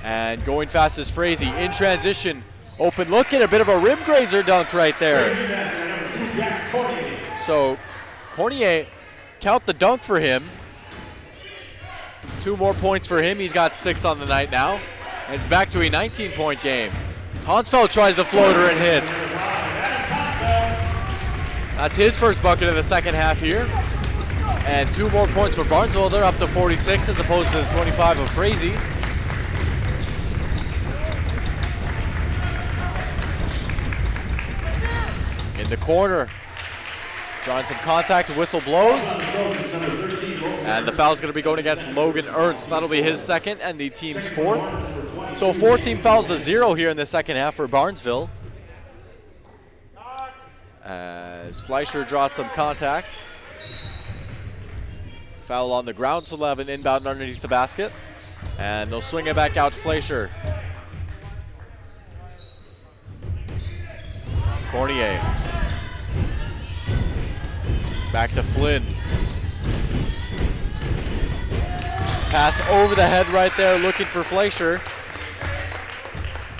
And going fast is Frazee in transition. Open look and a bit of a rim grazer dunk right there. So Cornier, count the dunk for him. 2 more points for him. He's got 6 on the night now. And it's back to a 19-point game. Tonsfeld tries the floater and hits. That's his first bucket of the second half here. And 2 more points for Barnesville. They're up to 46 as opposed to the 25 of Frazee. In the corner, drawing some contact, whistle blows. And the foul's going to be going against Logan Ernst. That'll be his second and the team's 4th. So 4 team fouls to 0 here in the second half for Barnesville. As Fleischer draws some contact. Foul on the ground, so they'll have an inbound underneath the basket. And they'll swing it back out to Fleischer. Cornier. Back to Flynn. Pass over the head right there, looking for Fleischer.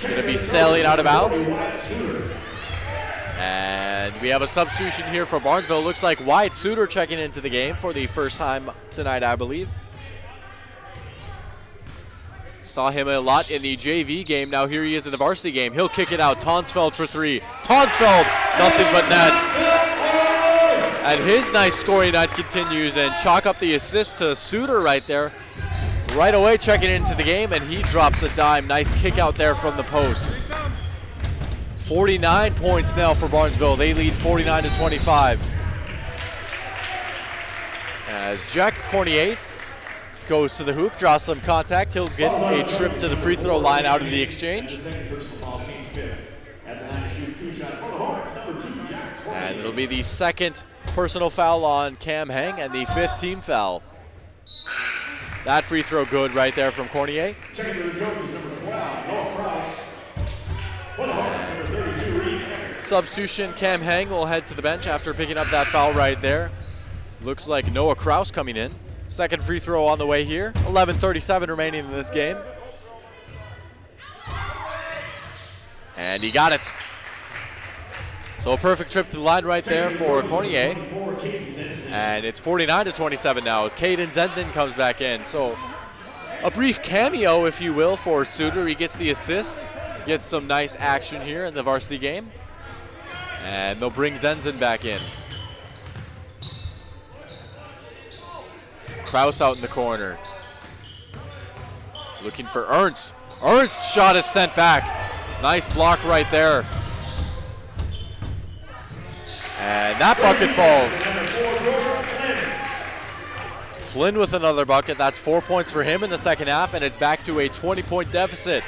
Going to be sailing out of bounds. And we have a substitution here for Barnesville. Looks like Wyatt Suter checking into the game for the first time tonight, I believe. Saw him a lot in the JV game. Now here he is in the varsity game. He'll kick it out. Tonsfeld for three. Tonsfeld, nothing but net. And his nice scoring night continues, and chalk up the assist to Suter right there. Right away checking into the game, and he drops a dime. Nice kick out there from the post. 49 points now for Barnesville. They lead 49-25. As Jack Cornier goes to the hoop, draws some contact. He'll get a trip to the free throw line out of the exchange. And it'll be the second personal foul on Cam Heng and the fifth team foul. That free throw good right there from Cornier. Substitution, Cam Heng will head to the bench after picking up that foul right there. Looks like Noah Kraus coming in. Second free throw on the way here. 11:37 remaining in this game. And he got it. So a perfect trip to the line right there for Cornier. And it's 49-27 now as Caden Zenzen comes back in. So a brief cameo, if you will, for Suter. He gets the assist, gets some nice action here in the varsity game. And they'll bring Zenzen back in. Kraus out in the corner. Looking for Ernst. Ernst's shot is sent back. Nice block right there. And that bucket falls. Flynn with another bucket. That's 4 points for him in the second half, and it's back to a 20-point deficit.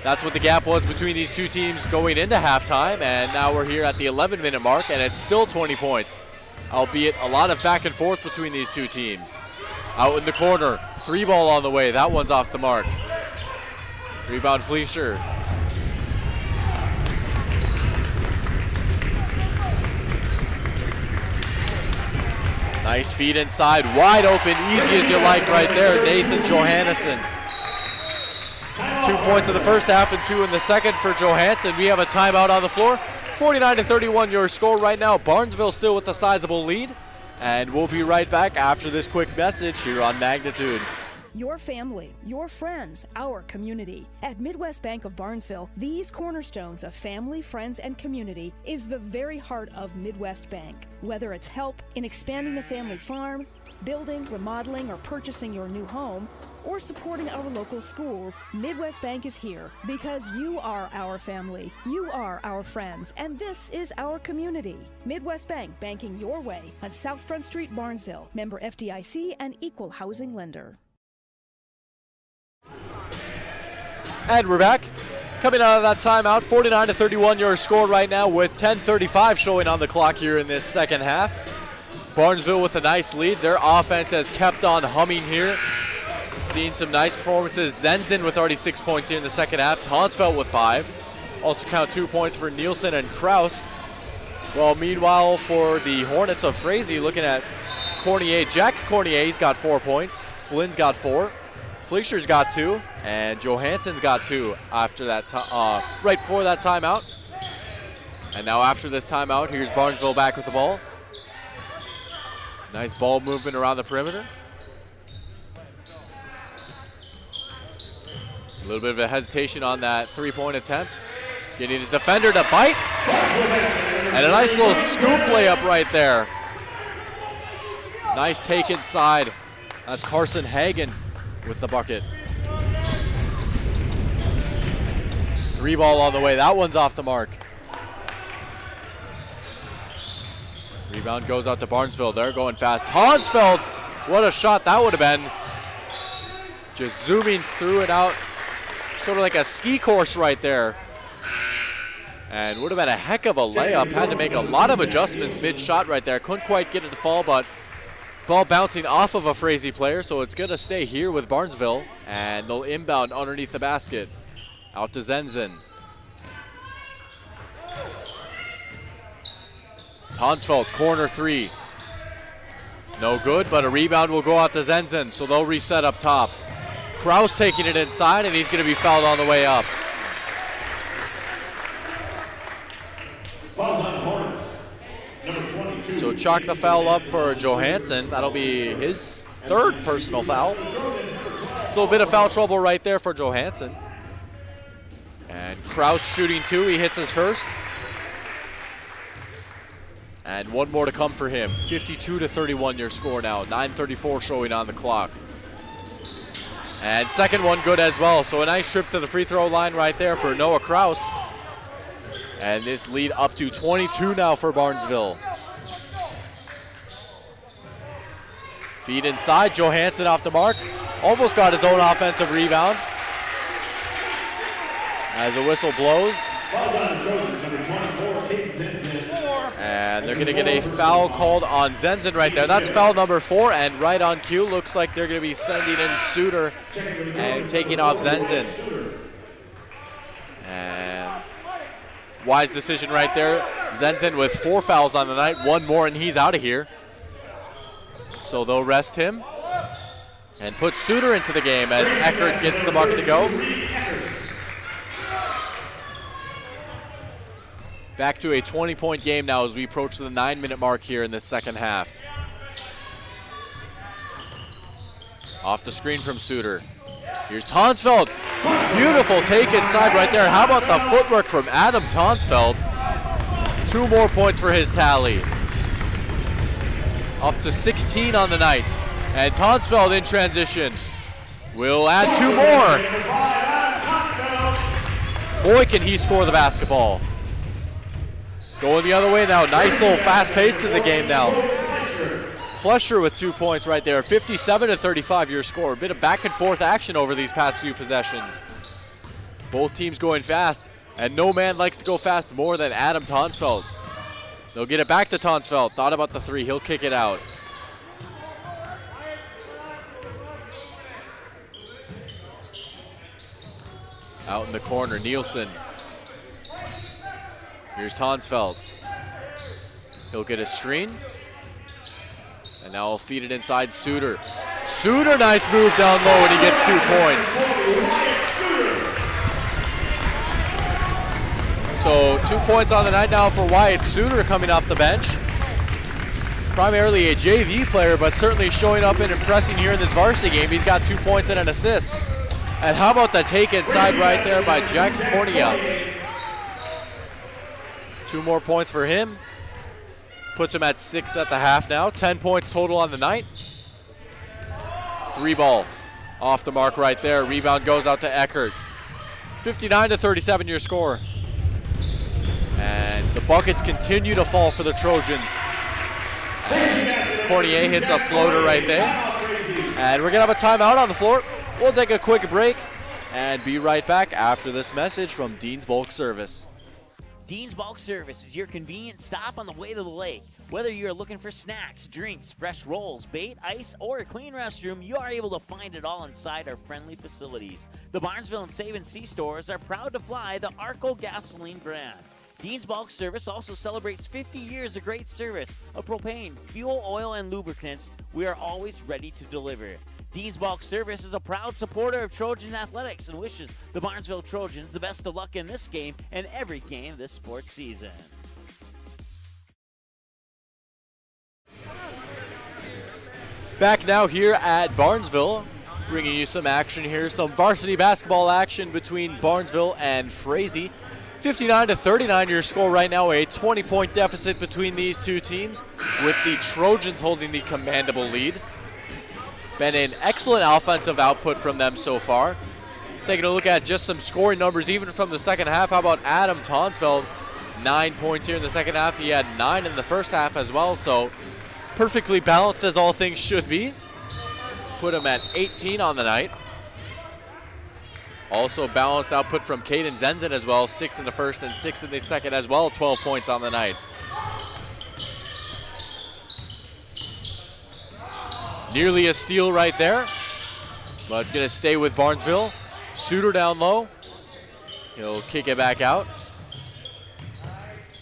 That's what the gap was between these two teams going into halftime, and now we're here at the 11-minute mark, and it's still 20 points, albeit a lot of back and forth between these two teams. Out in the corner, three ball on the way. That one's off the mark. Rebound Fleischer. Nice feed inside, wide open, easy as you like right there, Nathan Johannesson. 2 points in the first half and 2 in the second for Johansson. We have a timeout on the floor. 49-31 your score right now. Barnesville still with a sizable lead. And we'll be right back after this quick message here on Magnitude. Your family, your friends, our community. At Midwest Bank of Barnesville, these cornerstones of family, friends, and community is the very heart of Midwest Bank. Whether it's help in expanding the family farm, building, remodeling, or purchasing your new home, or supporting our local schools, Midwest Bank is here because you are our family, you are our friends, and this is our community. Midwest Bank, banking your way on South Front Street, Barnesville. Member FDIC and equal housing lender. And we're back. Coming out of that timeout, 49-31 your score right now with 10:35 showing on the clock here in this second half. Barnesville with a nice lead. Their offense has kept on humming here. Seeing some nice performances. Zenzen with already 6 points here in the second half. Tonsfeld with 5. Also count 2 points for Nielsen and Kraus. Well, meanwhile for the Hornets of Frazee, looking at Cornier. Jack Cornier, he's got 4 points. Flynn's got 4. Fleischer's got 2. And Johansson's got 2 after that, right before that timeout. And now after this timeout, here's Barnesville back with the ball. Nice ball movement around the perimeter. A little bit of a hesitation on that three-point attempt. Getting his defender to bite. And a nice little scoop layup right there. Nice take inside. That's Carson Hagen with the bucket. 3 ball on the way. That one's off the mark. Rebound goes out to Barnesville. They're going fast. Tonsfeld, what a shot that would have been. Just zooming through it out. Sort of like a ski course right there. And would have been a heck of a layup. Had to make a lot of adjustments mid-shot right there. Couldn't quite get it to fall, but Ball bouncing off of a Frazee player, so it's going to stay here with Barnesville, and they'll inbound underneath the basket. Out to Zenzen. Tonsfeld, corner three. No good, but a rebound will go out to Zenzen, so they'll reset up top. Kraus taking it inside, and he's going to be fouled on the way up. Fouls on the Hornets. Number 22. So chalk the foul up for Johansson. That'll be his third personal foul. So a bit of foul trouble right there for Johansson. And Kraus shooting two. He hits his first. And one more to come for him. 52-31 your score now. 9:34 showing on the clock. And second one good as well. So a nice trip to the free throw line right there for Noah Kraus. And this lead up to 22 now for Barnesville. Feed inside, Johansson off the mark. Almost got his own offensive rebound. As a whistle blows. And they're going to get a foul called on Zenzen right there. That's foul number 4, and right on cue, looks like they're going to be sending in Suter and taking off Zenzen. And wise decision right there. Zenzen with 4 fouls on the night, 1 more and he's out of here. So they'll rest him and put Suter into the game as Eckert gets the bucket to go. Back to a 20-point game now as we approach the 9-minute mark here in the second half. Off the screen from Suter. Here's Tonsfeld. Beautiful take inside right there. How about the footwork from Adam Tonsfeld? 2 more points for his tally. Up to 16 on the night. And Tonsfeld in transition will add 2 more. Boy, can he score the basketball. Going the other way now. Nice little fast pace to the game now. Flesher with 2 points right there. 57-35 your score. A bit of back and forth action over these past few possessions. Both teams going fast, and no man likes to go fast more than Adam Tonsfeld. They'll get it back to Tonsfeld. Thought about the 3. He'll kick it out. Out in the corner, Nielsen. Here's Tonsfeld. He'll get a screen. And now he'll feed it inside Suter. Suter, nice move down low, and he gets 2 points. So 2 points on the night now for Wyatt Suter coming off the bench. Primarily a JV player, but certainly showing up and impressing here in this varsity game. He's got 2 points and an assist. And how about the take inside right there by Jack Cornea? 2 more points for him. Puts him at 6 at the half now. 10 points total on the night. 3 ball off the mark right there. Rebound goes out to Eckert. 59-37 your score. And the buckets continue to fall for the Trojans. And Cornier hits a floater right there. And we're going to have a timeout on the floor. We'll take a quick break and be right back after this message from Dean's Bulk Service. Dean's Bulk Service is your convenient stop on the way to the lake. Whether you're looking for snacks, drinks, fresh rolls, bait, ice, or a clean restroom, you are able to find it all inside our friendly facilities. The Barnesville and Save & See stores are proud to fly the Arco gasoline brand. Dean's Bulk Service also celebrates 50 years of great service of propane, fuel, oil, and lubricants. We are always ready to deliver. Dean's Bulk Service is a proud supporter of Trojan athletics and wishes the Barnesville Trojans the best of luck in this game and every game this sports season. Back now here at Barnesville, bringing you some action here, some varsity basketball action between Barnesville and Frazee. 59-39 your score right now, a 20-point deficit between these two teams, with the Trojans holding the commandable lead. Been an excellent offensive output from them so far. Taking a look at just some scoring numbers even from the second half. How about Adam Tonsfeld? 9 points here in the second half. He had 9 in the first half as well, so perfectly balanced as all things should be. Put him at 18 on the night. Also balanced output from Caden Zenzen as well. 6 in the first and 6 in the second as well. 12 points on the night. Nearly a steal right there, but it's going to stay with Barnesville. Suter down low. He'll kick it back out.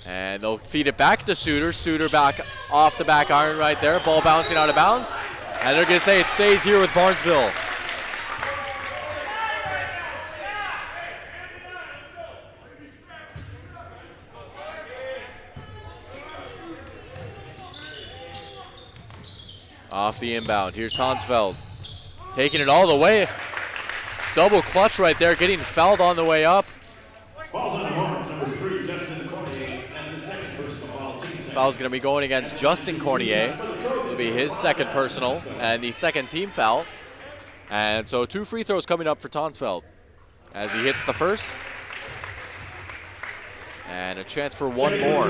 And they'll feed it back to Suter. Suter back off the back iron right there. Ball bouncing out of bounds. And they're going to say it stays here with Barnesville. Off the inbound. Here's Tonsfeld. Taking it all the way. Double clutch right there. Getting fouled on the way up. Falls on the Hornets, number 3, Justin Cornier. That's his second personal foul. Foul's going to be going against Justin Cornier. It'll be his second personal and the second team foul. And so 2 free throws coming up for Tonsfeld as he hits the first. And a chance for one more.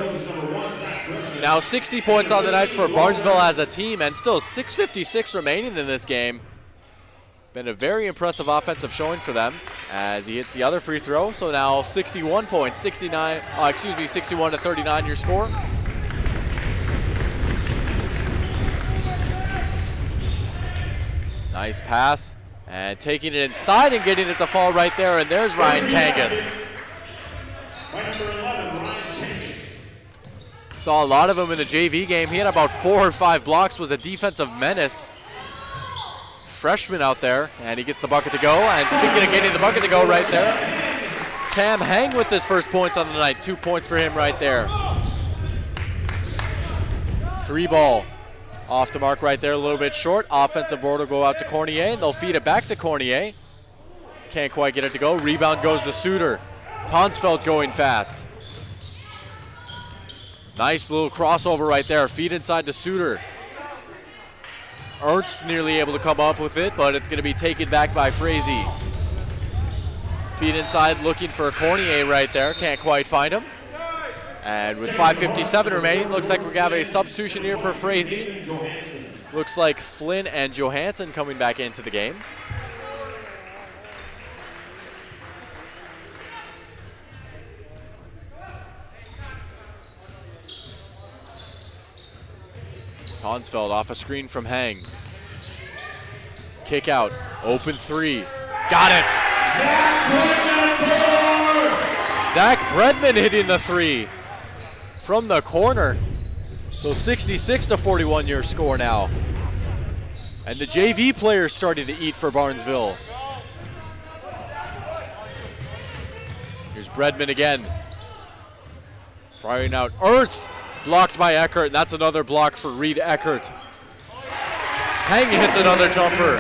Now 60 points on the night for Barnesville as a team, and still 6:56 remaining in this game. Been a very impressive offensive showing for them as he hits the other free throw. So now 61 points, 61 to 39 your score. Nice pass, and taking it inside and getting it to fall right there, and there's Ryan Kangas. Saw a lot of him in the JV game. He had about 4 or 5 blocks, was a defensive menace. Freshman out there, and he gets the bucket to go. And speaking of getting the bucket to go right there, Cam Hang with his first points on the night. 2 points for him right there. 3 ball. Off the mark right there, a little bit short. Offensive board will go out to Cornier, and they'll feed it back to Cornier. Can't quite get it to go. Rebound goes to Suter. Tonsfeld going fast. Nice little crossover right there. Feed inside to Suter. Ernst nearly able to come up with it, but it's going to be taken back by Frazee. Feed inside looking for Cornier right there. Can't quite find him. And with 5:57 remaining, looks like we're going to have a substitution here for Frazee. Looks like Flynn and Johansson coming back into the game. Tonsfeld off a screen from Hang. Kick out, open 3. Got it! Zach Bredman hitting the 3 from the corner. So 66 to 41 your score now. And the JV players starting to eat for Barnesville. Here's Bredman again. Firing out Ernst. Blocked by Eckert, and that's another block for Reed Eckert. Hang hits another jumper.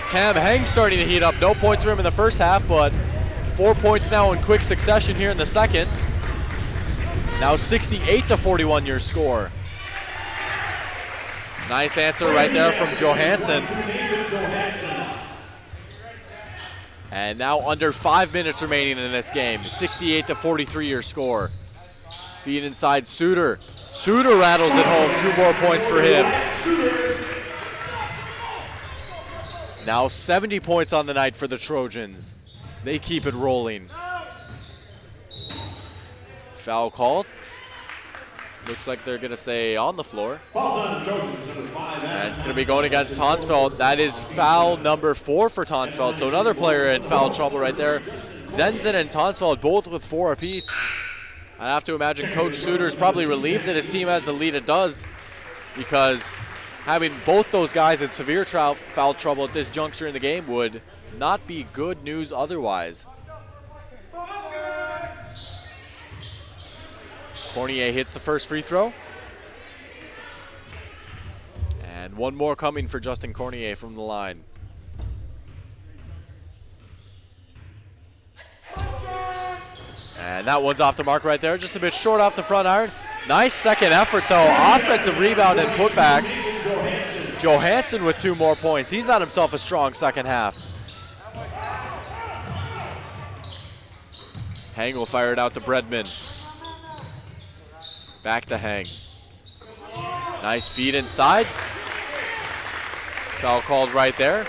Cam Hang starting to heat up. No points for him in the first half, but 4 points now in quick succession here in the second. Now 68 to 41 your score. Nice answer right there from Johansson. And now under 5 minutes remaining in this game. 68 to 43 your score. Feed inside Suter. Suter rattles it home. 2 more points for him. Now 70 points on the night for the Trojans. They keep it rolling. Foul called. Looks like they're going to say on the floor. And it's going to be going against Tonsfeld. That is foul number 4 for Tonsfeld. So another player in foul trouble right there. Zenzen and Tonsfeld both with 4 apiece. I have to imagine Coach Suter is probably relieved that his team has the lead it does, because having both those guys in severe foul trouble at this juncture in the game would not be good news otherwise. Cornier hits the first free throw. And one more coming for Justin Cornier from the line. And that one's off the mark right there, just a bit short off the front iron. Nice second effort though, offensive rebound and putback. Johansson with 2 more points. He's had himself a strong second half. Hang will fire it out to Bredman. Back to Hang. Nice feed inside. Foul called right there.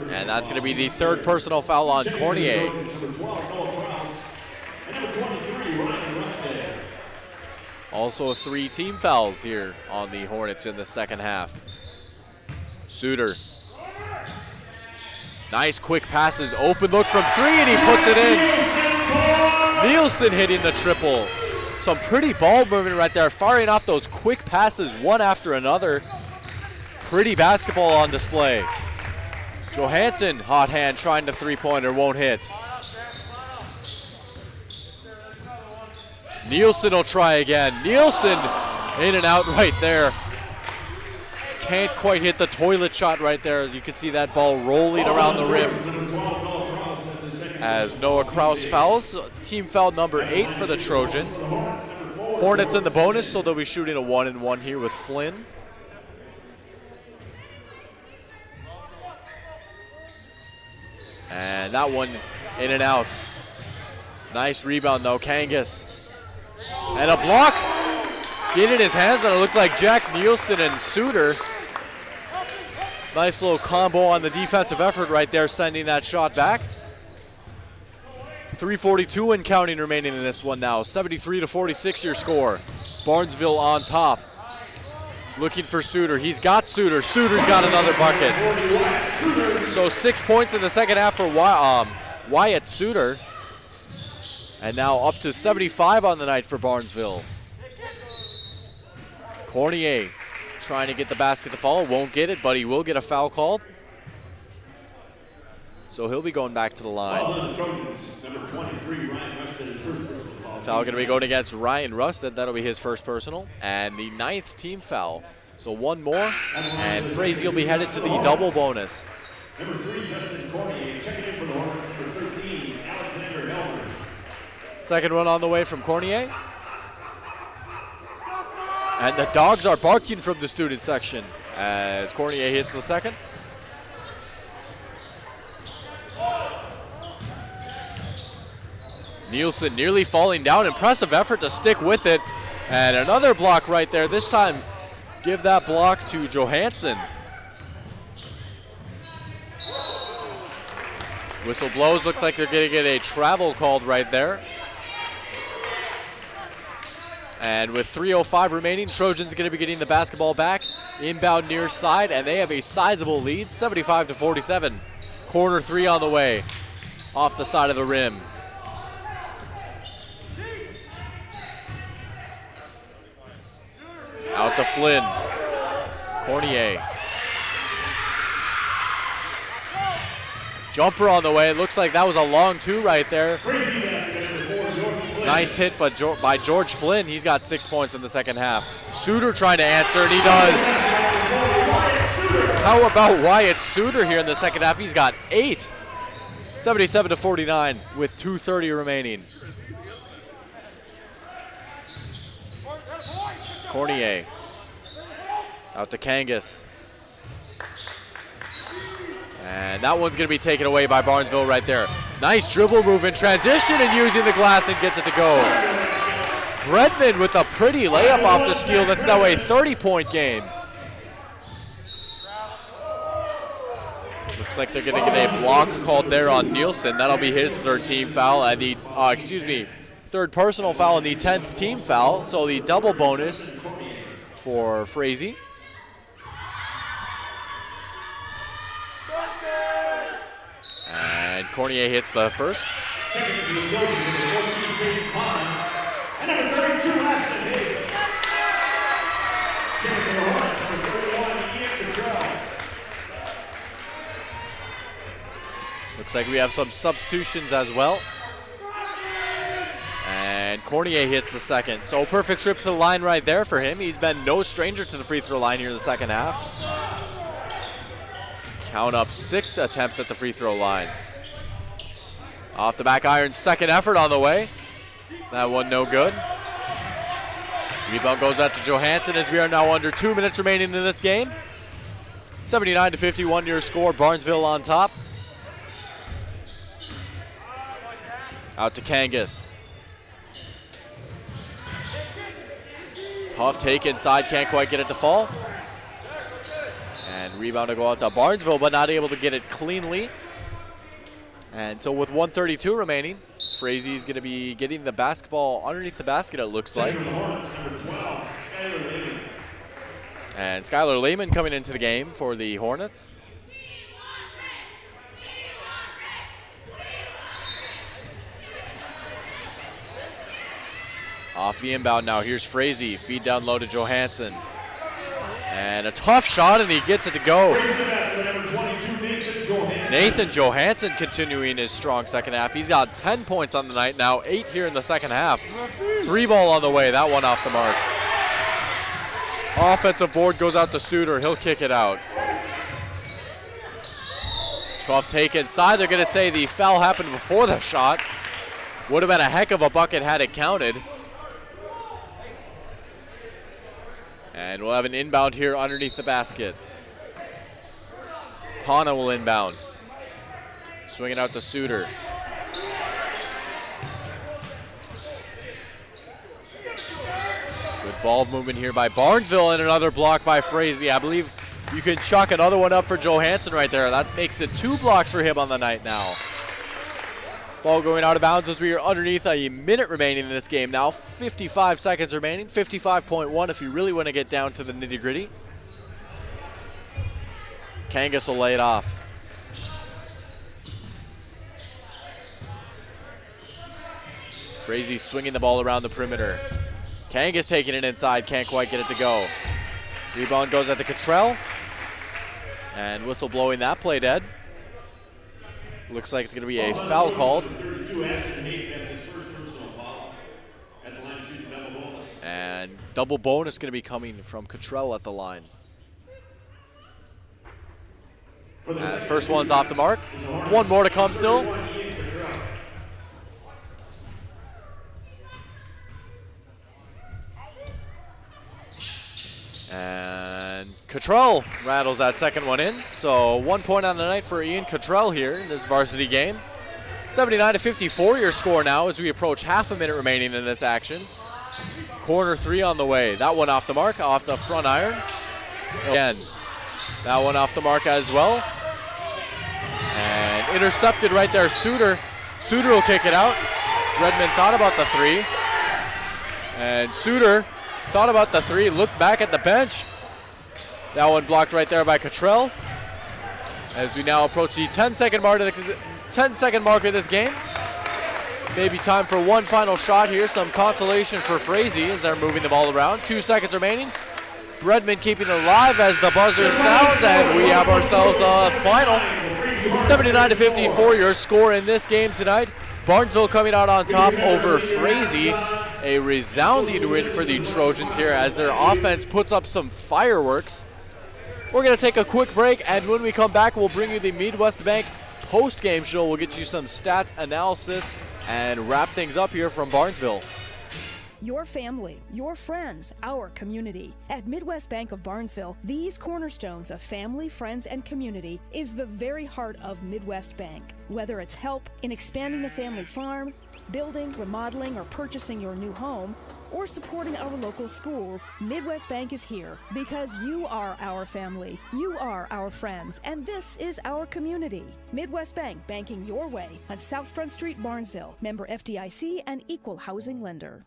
And that's going to be the 3rd personal foul on Cornier. Also 3 team fouls here on the Hornets in the second half. Suter. Nice quick passes, open look from 3, and he puts it in. Nielsen hitting the triple. Some pretty ball movement right there, firing off those quick passes one after another. Pretty basketball on display. Johansson, hot hand, trying to three-pointer, won't hit. Nielsen will try again. Nielsen in and out right there. Can't quite hit the toilet shot right there, as you can see that ball rolling around the rim. As Noah Kraus fouls, so it's team foul number 8 for the Trojans. Hornets in the bonus, so they'll be shooting a 1-and-1 here with Flynn. And that one in and out. Nice rebound though, Kangas. And a block. Getting his hands on it, looked like Jack Nielsen and Suter. Nice little combo on the defensive effort right there, sending that shot back. 3:42 and counting remaining in this one now. 73-46 your score. Barnesville on top. Looking for Suter. He's got Suter. Suter's got another bucket. So 6 points in the second half for Wyatt Suter. And now up to 75 on the night for Barnesville. Cornier trying to get the basket to fall. Won't get it, but he will get a foul called. So he'll be going back to the line. Foul going to be going against Ryan Rusted. That'll be his first personal. And the 9th team foul. So one more, and Frazee will be headed to the double bonus. Number 3, Justin Cornier. Checking in for the Hornets. Number 13, Alexander Helmers. Second one on the way from Cornier. And the dogs are barking from the student section as Cornier hits the second. Nielsen nearly falling down. Impressive effort to stick with it. And another block right there. This time, give that block to Johansson. Whistle blows. Looks like they're going to get a travel called right there. And with 3:05 remaining, Trojans going to be getting the basketball back. Inbound near side, and they have a sizable lead, 75-47. Corner 3 on the way, off the side of the rim. Out to Flynn. Cornier. Jumper on the way. It looks like that was a long 2 right there. Nice hit by George Flynn. He's got 6 points in the second half. Suter trying to answer, and he does. How about Wyatt Suter here in the second half? He's got 8. 77-49 with 2:30 remaining. Cornier. Out to Kangas. And that one's going to be taken away by Barnesville right there. Nice dribble move in transition and using the glass and gets it to go. Bredman with a pretty layup off the steal. That's now a 30-point game. Looks like they're going to get a block called there on Nielsen. That'll be his 3rd team foul and the, 3rd personal foul and the 10th team foul. So the double bonus for Frazee. And Cornier hits the first. Second to the Trojans, number 14, Dave Pine. And number 32, Ashton Davis. Second to the Hornets, number 31, Ian Cottrell. Looks like we have some substitutions as well. And Cornier hits the second. So perfect trip to the line right there for him. He's been no stranger to the free throw line here in the second half. Count up 6 attempts at the free throw line. Off the back iron, second effort on the way. That one no good. Rebound goes out to Johansson as we are now under 2 minutes remaining in this game. 79-51 your score, Barnesville on top. Out to Kangas. Tough take inside, can't quite get it to fall. And rebound to go out to Barnesville, but not able to get it cleanly. And so with 1:32 remaining, Frazee's going to be getting the basketball underneath the basket, it looks like. Center of the Hornets, number 12, Skylar Lehman. And Skylar Lehman coming into the game for the Hornets. Off the inbound now, here's Frazee. Feed down low to Johansson. And a tough shot, and he gets it to go. Nathan Johansson continuing his strong second half. He's got 10 points on the night now, 8 here in the second half. 3 ball on the way, that one off the mark. Offensive board goes out to Suter, he'll kick it out. Tough take inside, they're gonna say the foul happened before the shot. Would have been a heck of a bucket had it counted. And we'll have an inbound here underneath the basket. Pana will inbound. Swinging out to Suter. Good ball movement here by Barnesville, and another block by Frazee. I believe you can chalk another one up for Johansson right there. That makes it 2 blocks for him on the night now. Ball going out of bounds as we are underneath a minute remaining in this game now. 55 seconds remaining, 55.1 if you really want to get down to the nitty-gritty. Kangas will lay it off. Frazee swinging the ball around the perimeter. Kangas taking it inside, can't quite get it to go. Rebound goes at the Cottrell. And whistle blowing that play dead. Looks like it's going to be a foul called. And double bonus going to be coming from Cottrell at the line. First one's off the mark. One more to come still. And Cottrell rattles that second one in. So 1 point on the night for Ian Cottrell here in this varsity game. 79-54 your score now as we approach half a minute remaining in this action. Corner 3 on the way. That one off the mark, off the front iron. Again, that one off the mark as well. And intercepted right there, Suter. Suter will kick it out. Redmond thought about the 3. And Suter thought about the 3, looked back at the bench. That one blocked right there by Cottrell. As we now approach the 10-second mark of this game. Maybe time for one final shot here. Some consolation for Frazee as they're moving the ball around. 2 seconds remaining. Redmond keeping it alive as the buzzer sounds, and we have ourselves a final. 79-54 your score in this game tonight. Barnesville coming out on top over Frazee. A resounding win for the Trojans here as their offense puts up some fireworks. We're going to take a quick break, and when we come back, we'll bring you the Midwest Bank post-game show. We'll get you some stats analysis and wrap things up here from Barnesville. Your family, your friends, our community. At Midwest Bank of Barnesville, these cornerstones of family, friends, and community is the very heart of Midwest Bank. Whether it's help in expanding the family farm, building, remodeling, or purchasing your new home, or supporting our local schools, Midwest Bank is here because you are our family, you are our friends, and this is our community. Midwest Bank, banking your way on South Front Street, Barnesville. Member FDIC and equal housing lender.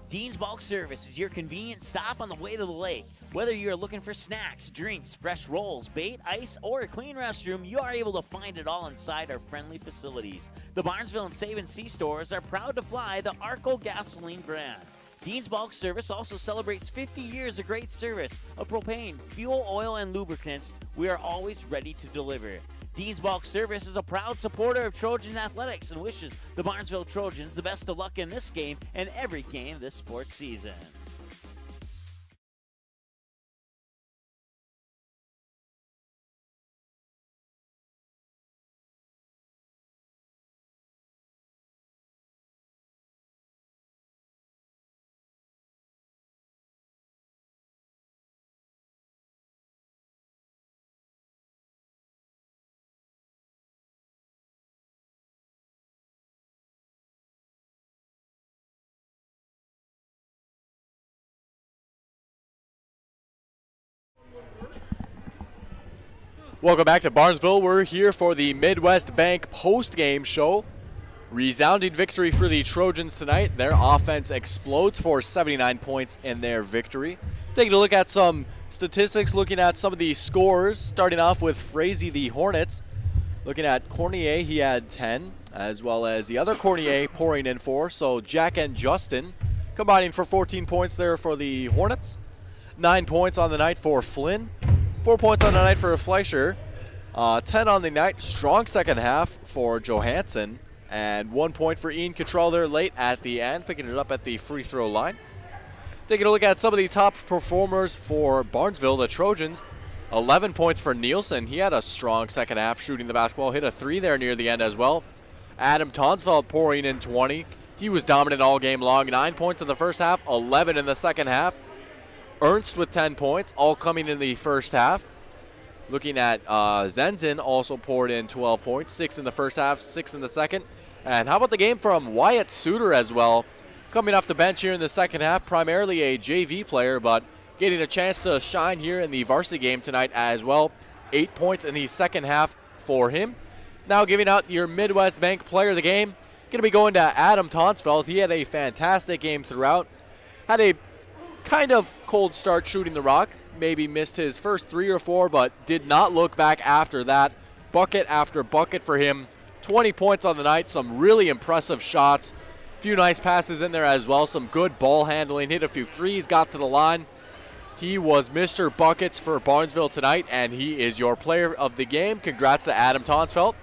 Dean's Bulk Service is your convenient stop on the way to the lake. Whether you're looking for snacks, drinks, fresh rolls, bait, ice, or a clean restroom, you are able to find it all inside our friendly facilities. The Barnesville and Save & See stores are proud to fly the Arco gasoline brand. Dean's Bulk Service also celebrates 50 years of great service of propane, fuel, oil, and lubricants. We are always ready to deliver. Dean's Bulk Service is a proud supporter of Trojan athletics and wishes the Barnesville Trojans the best of luck in this game and every game this sports season. Welcome back to Barnesville. We're here for the Midwest Bank post-game show. Resounding victory for the Trojans tonight. Their offense explodes for 79 points in their victory. Taking a look at some statistics, looking at some of the scores, starting off with Frazee the Hornets. Looking at Cornier, he had 10, as well as the other Cornier pouring in 4. So Jack and Justin combining for 14 points there for the Hornets. 9 points on the night for Flynn. 4 points on the night for Fleischer. 10 on the night. Strong second half for Johansson. And 1 point for Ian Cottrell there late at the end, picking it up at the free throw line. Taking a look at some of the top performers for Barnesville, the Trojans. 11 points for Nielsen. He had a strong second half shooting the basketball. Hit a 3 there near the end as well. Adam Tonsfeld pouring in 20. He was dominant all game long. 9 points in the first half, 11 in the second half. Ernst with 10 points, all coming in the first half. Looking at Zenzen, also poured in 12 points, 6 in the first half, 6 in the second. And how about the game from Wyatt Suter as well? Coming off the bench here in the second half, primarily a JV player, but getting a chance to shine here in the varsity game tonight as well. 8 points in the second half for him. Now giving out your Midwest Bank player of the game, going to be going to Adam Tonsfeld. He had a fantastic game throughout. Had a kind of cold start shooting the rock. Maybe missed his first 3 or 4, but did not look back after that. Bucket after bucket for him. 20 points on the night. Some really impressive shots. A few nice passes in there as well. Some good ball handling. Hit a few threes. Got to the line. He was Mr. Buckets for Barnesville tonight, and he is your player of the game. Congrats to Adam Tonsfeld.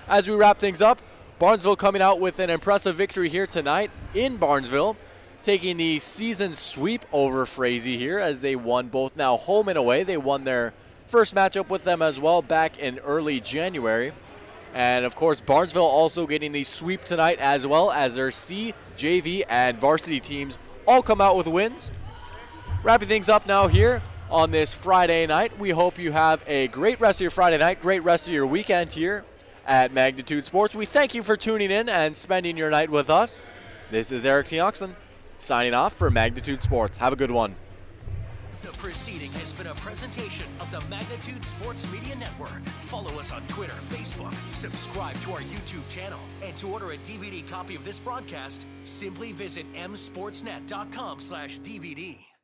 As we wrap things up, Barnesville coming out with an impressive victory here tonight in Barnesville, taking the season sweep over Frazee here as they won both now home and away. They won their first matchup with them as well back in early January. And of course, Barnesville also getting the sweep tonight as well as their C, JV, and varsity teams all come out with wins. Wrapping things up now here on this Friday night. We hope you have a great rest of your Friday night, great rest of your weekend here at Magnitude Sports. We thank you for tuning in and spending your night with us. This is Eric T. Oxen signing off for Magnitude Sports. Have a good one. The proceeding has been a presentation of the Magnitude Sports Media Network. Follow us on Twitter, Facebook, subscribe to our YouTube channel, and to order a DVD copy of this broadcast, simply visit msportsnet.com/DVD.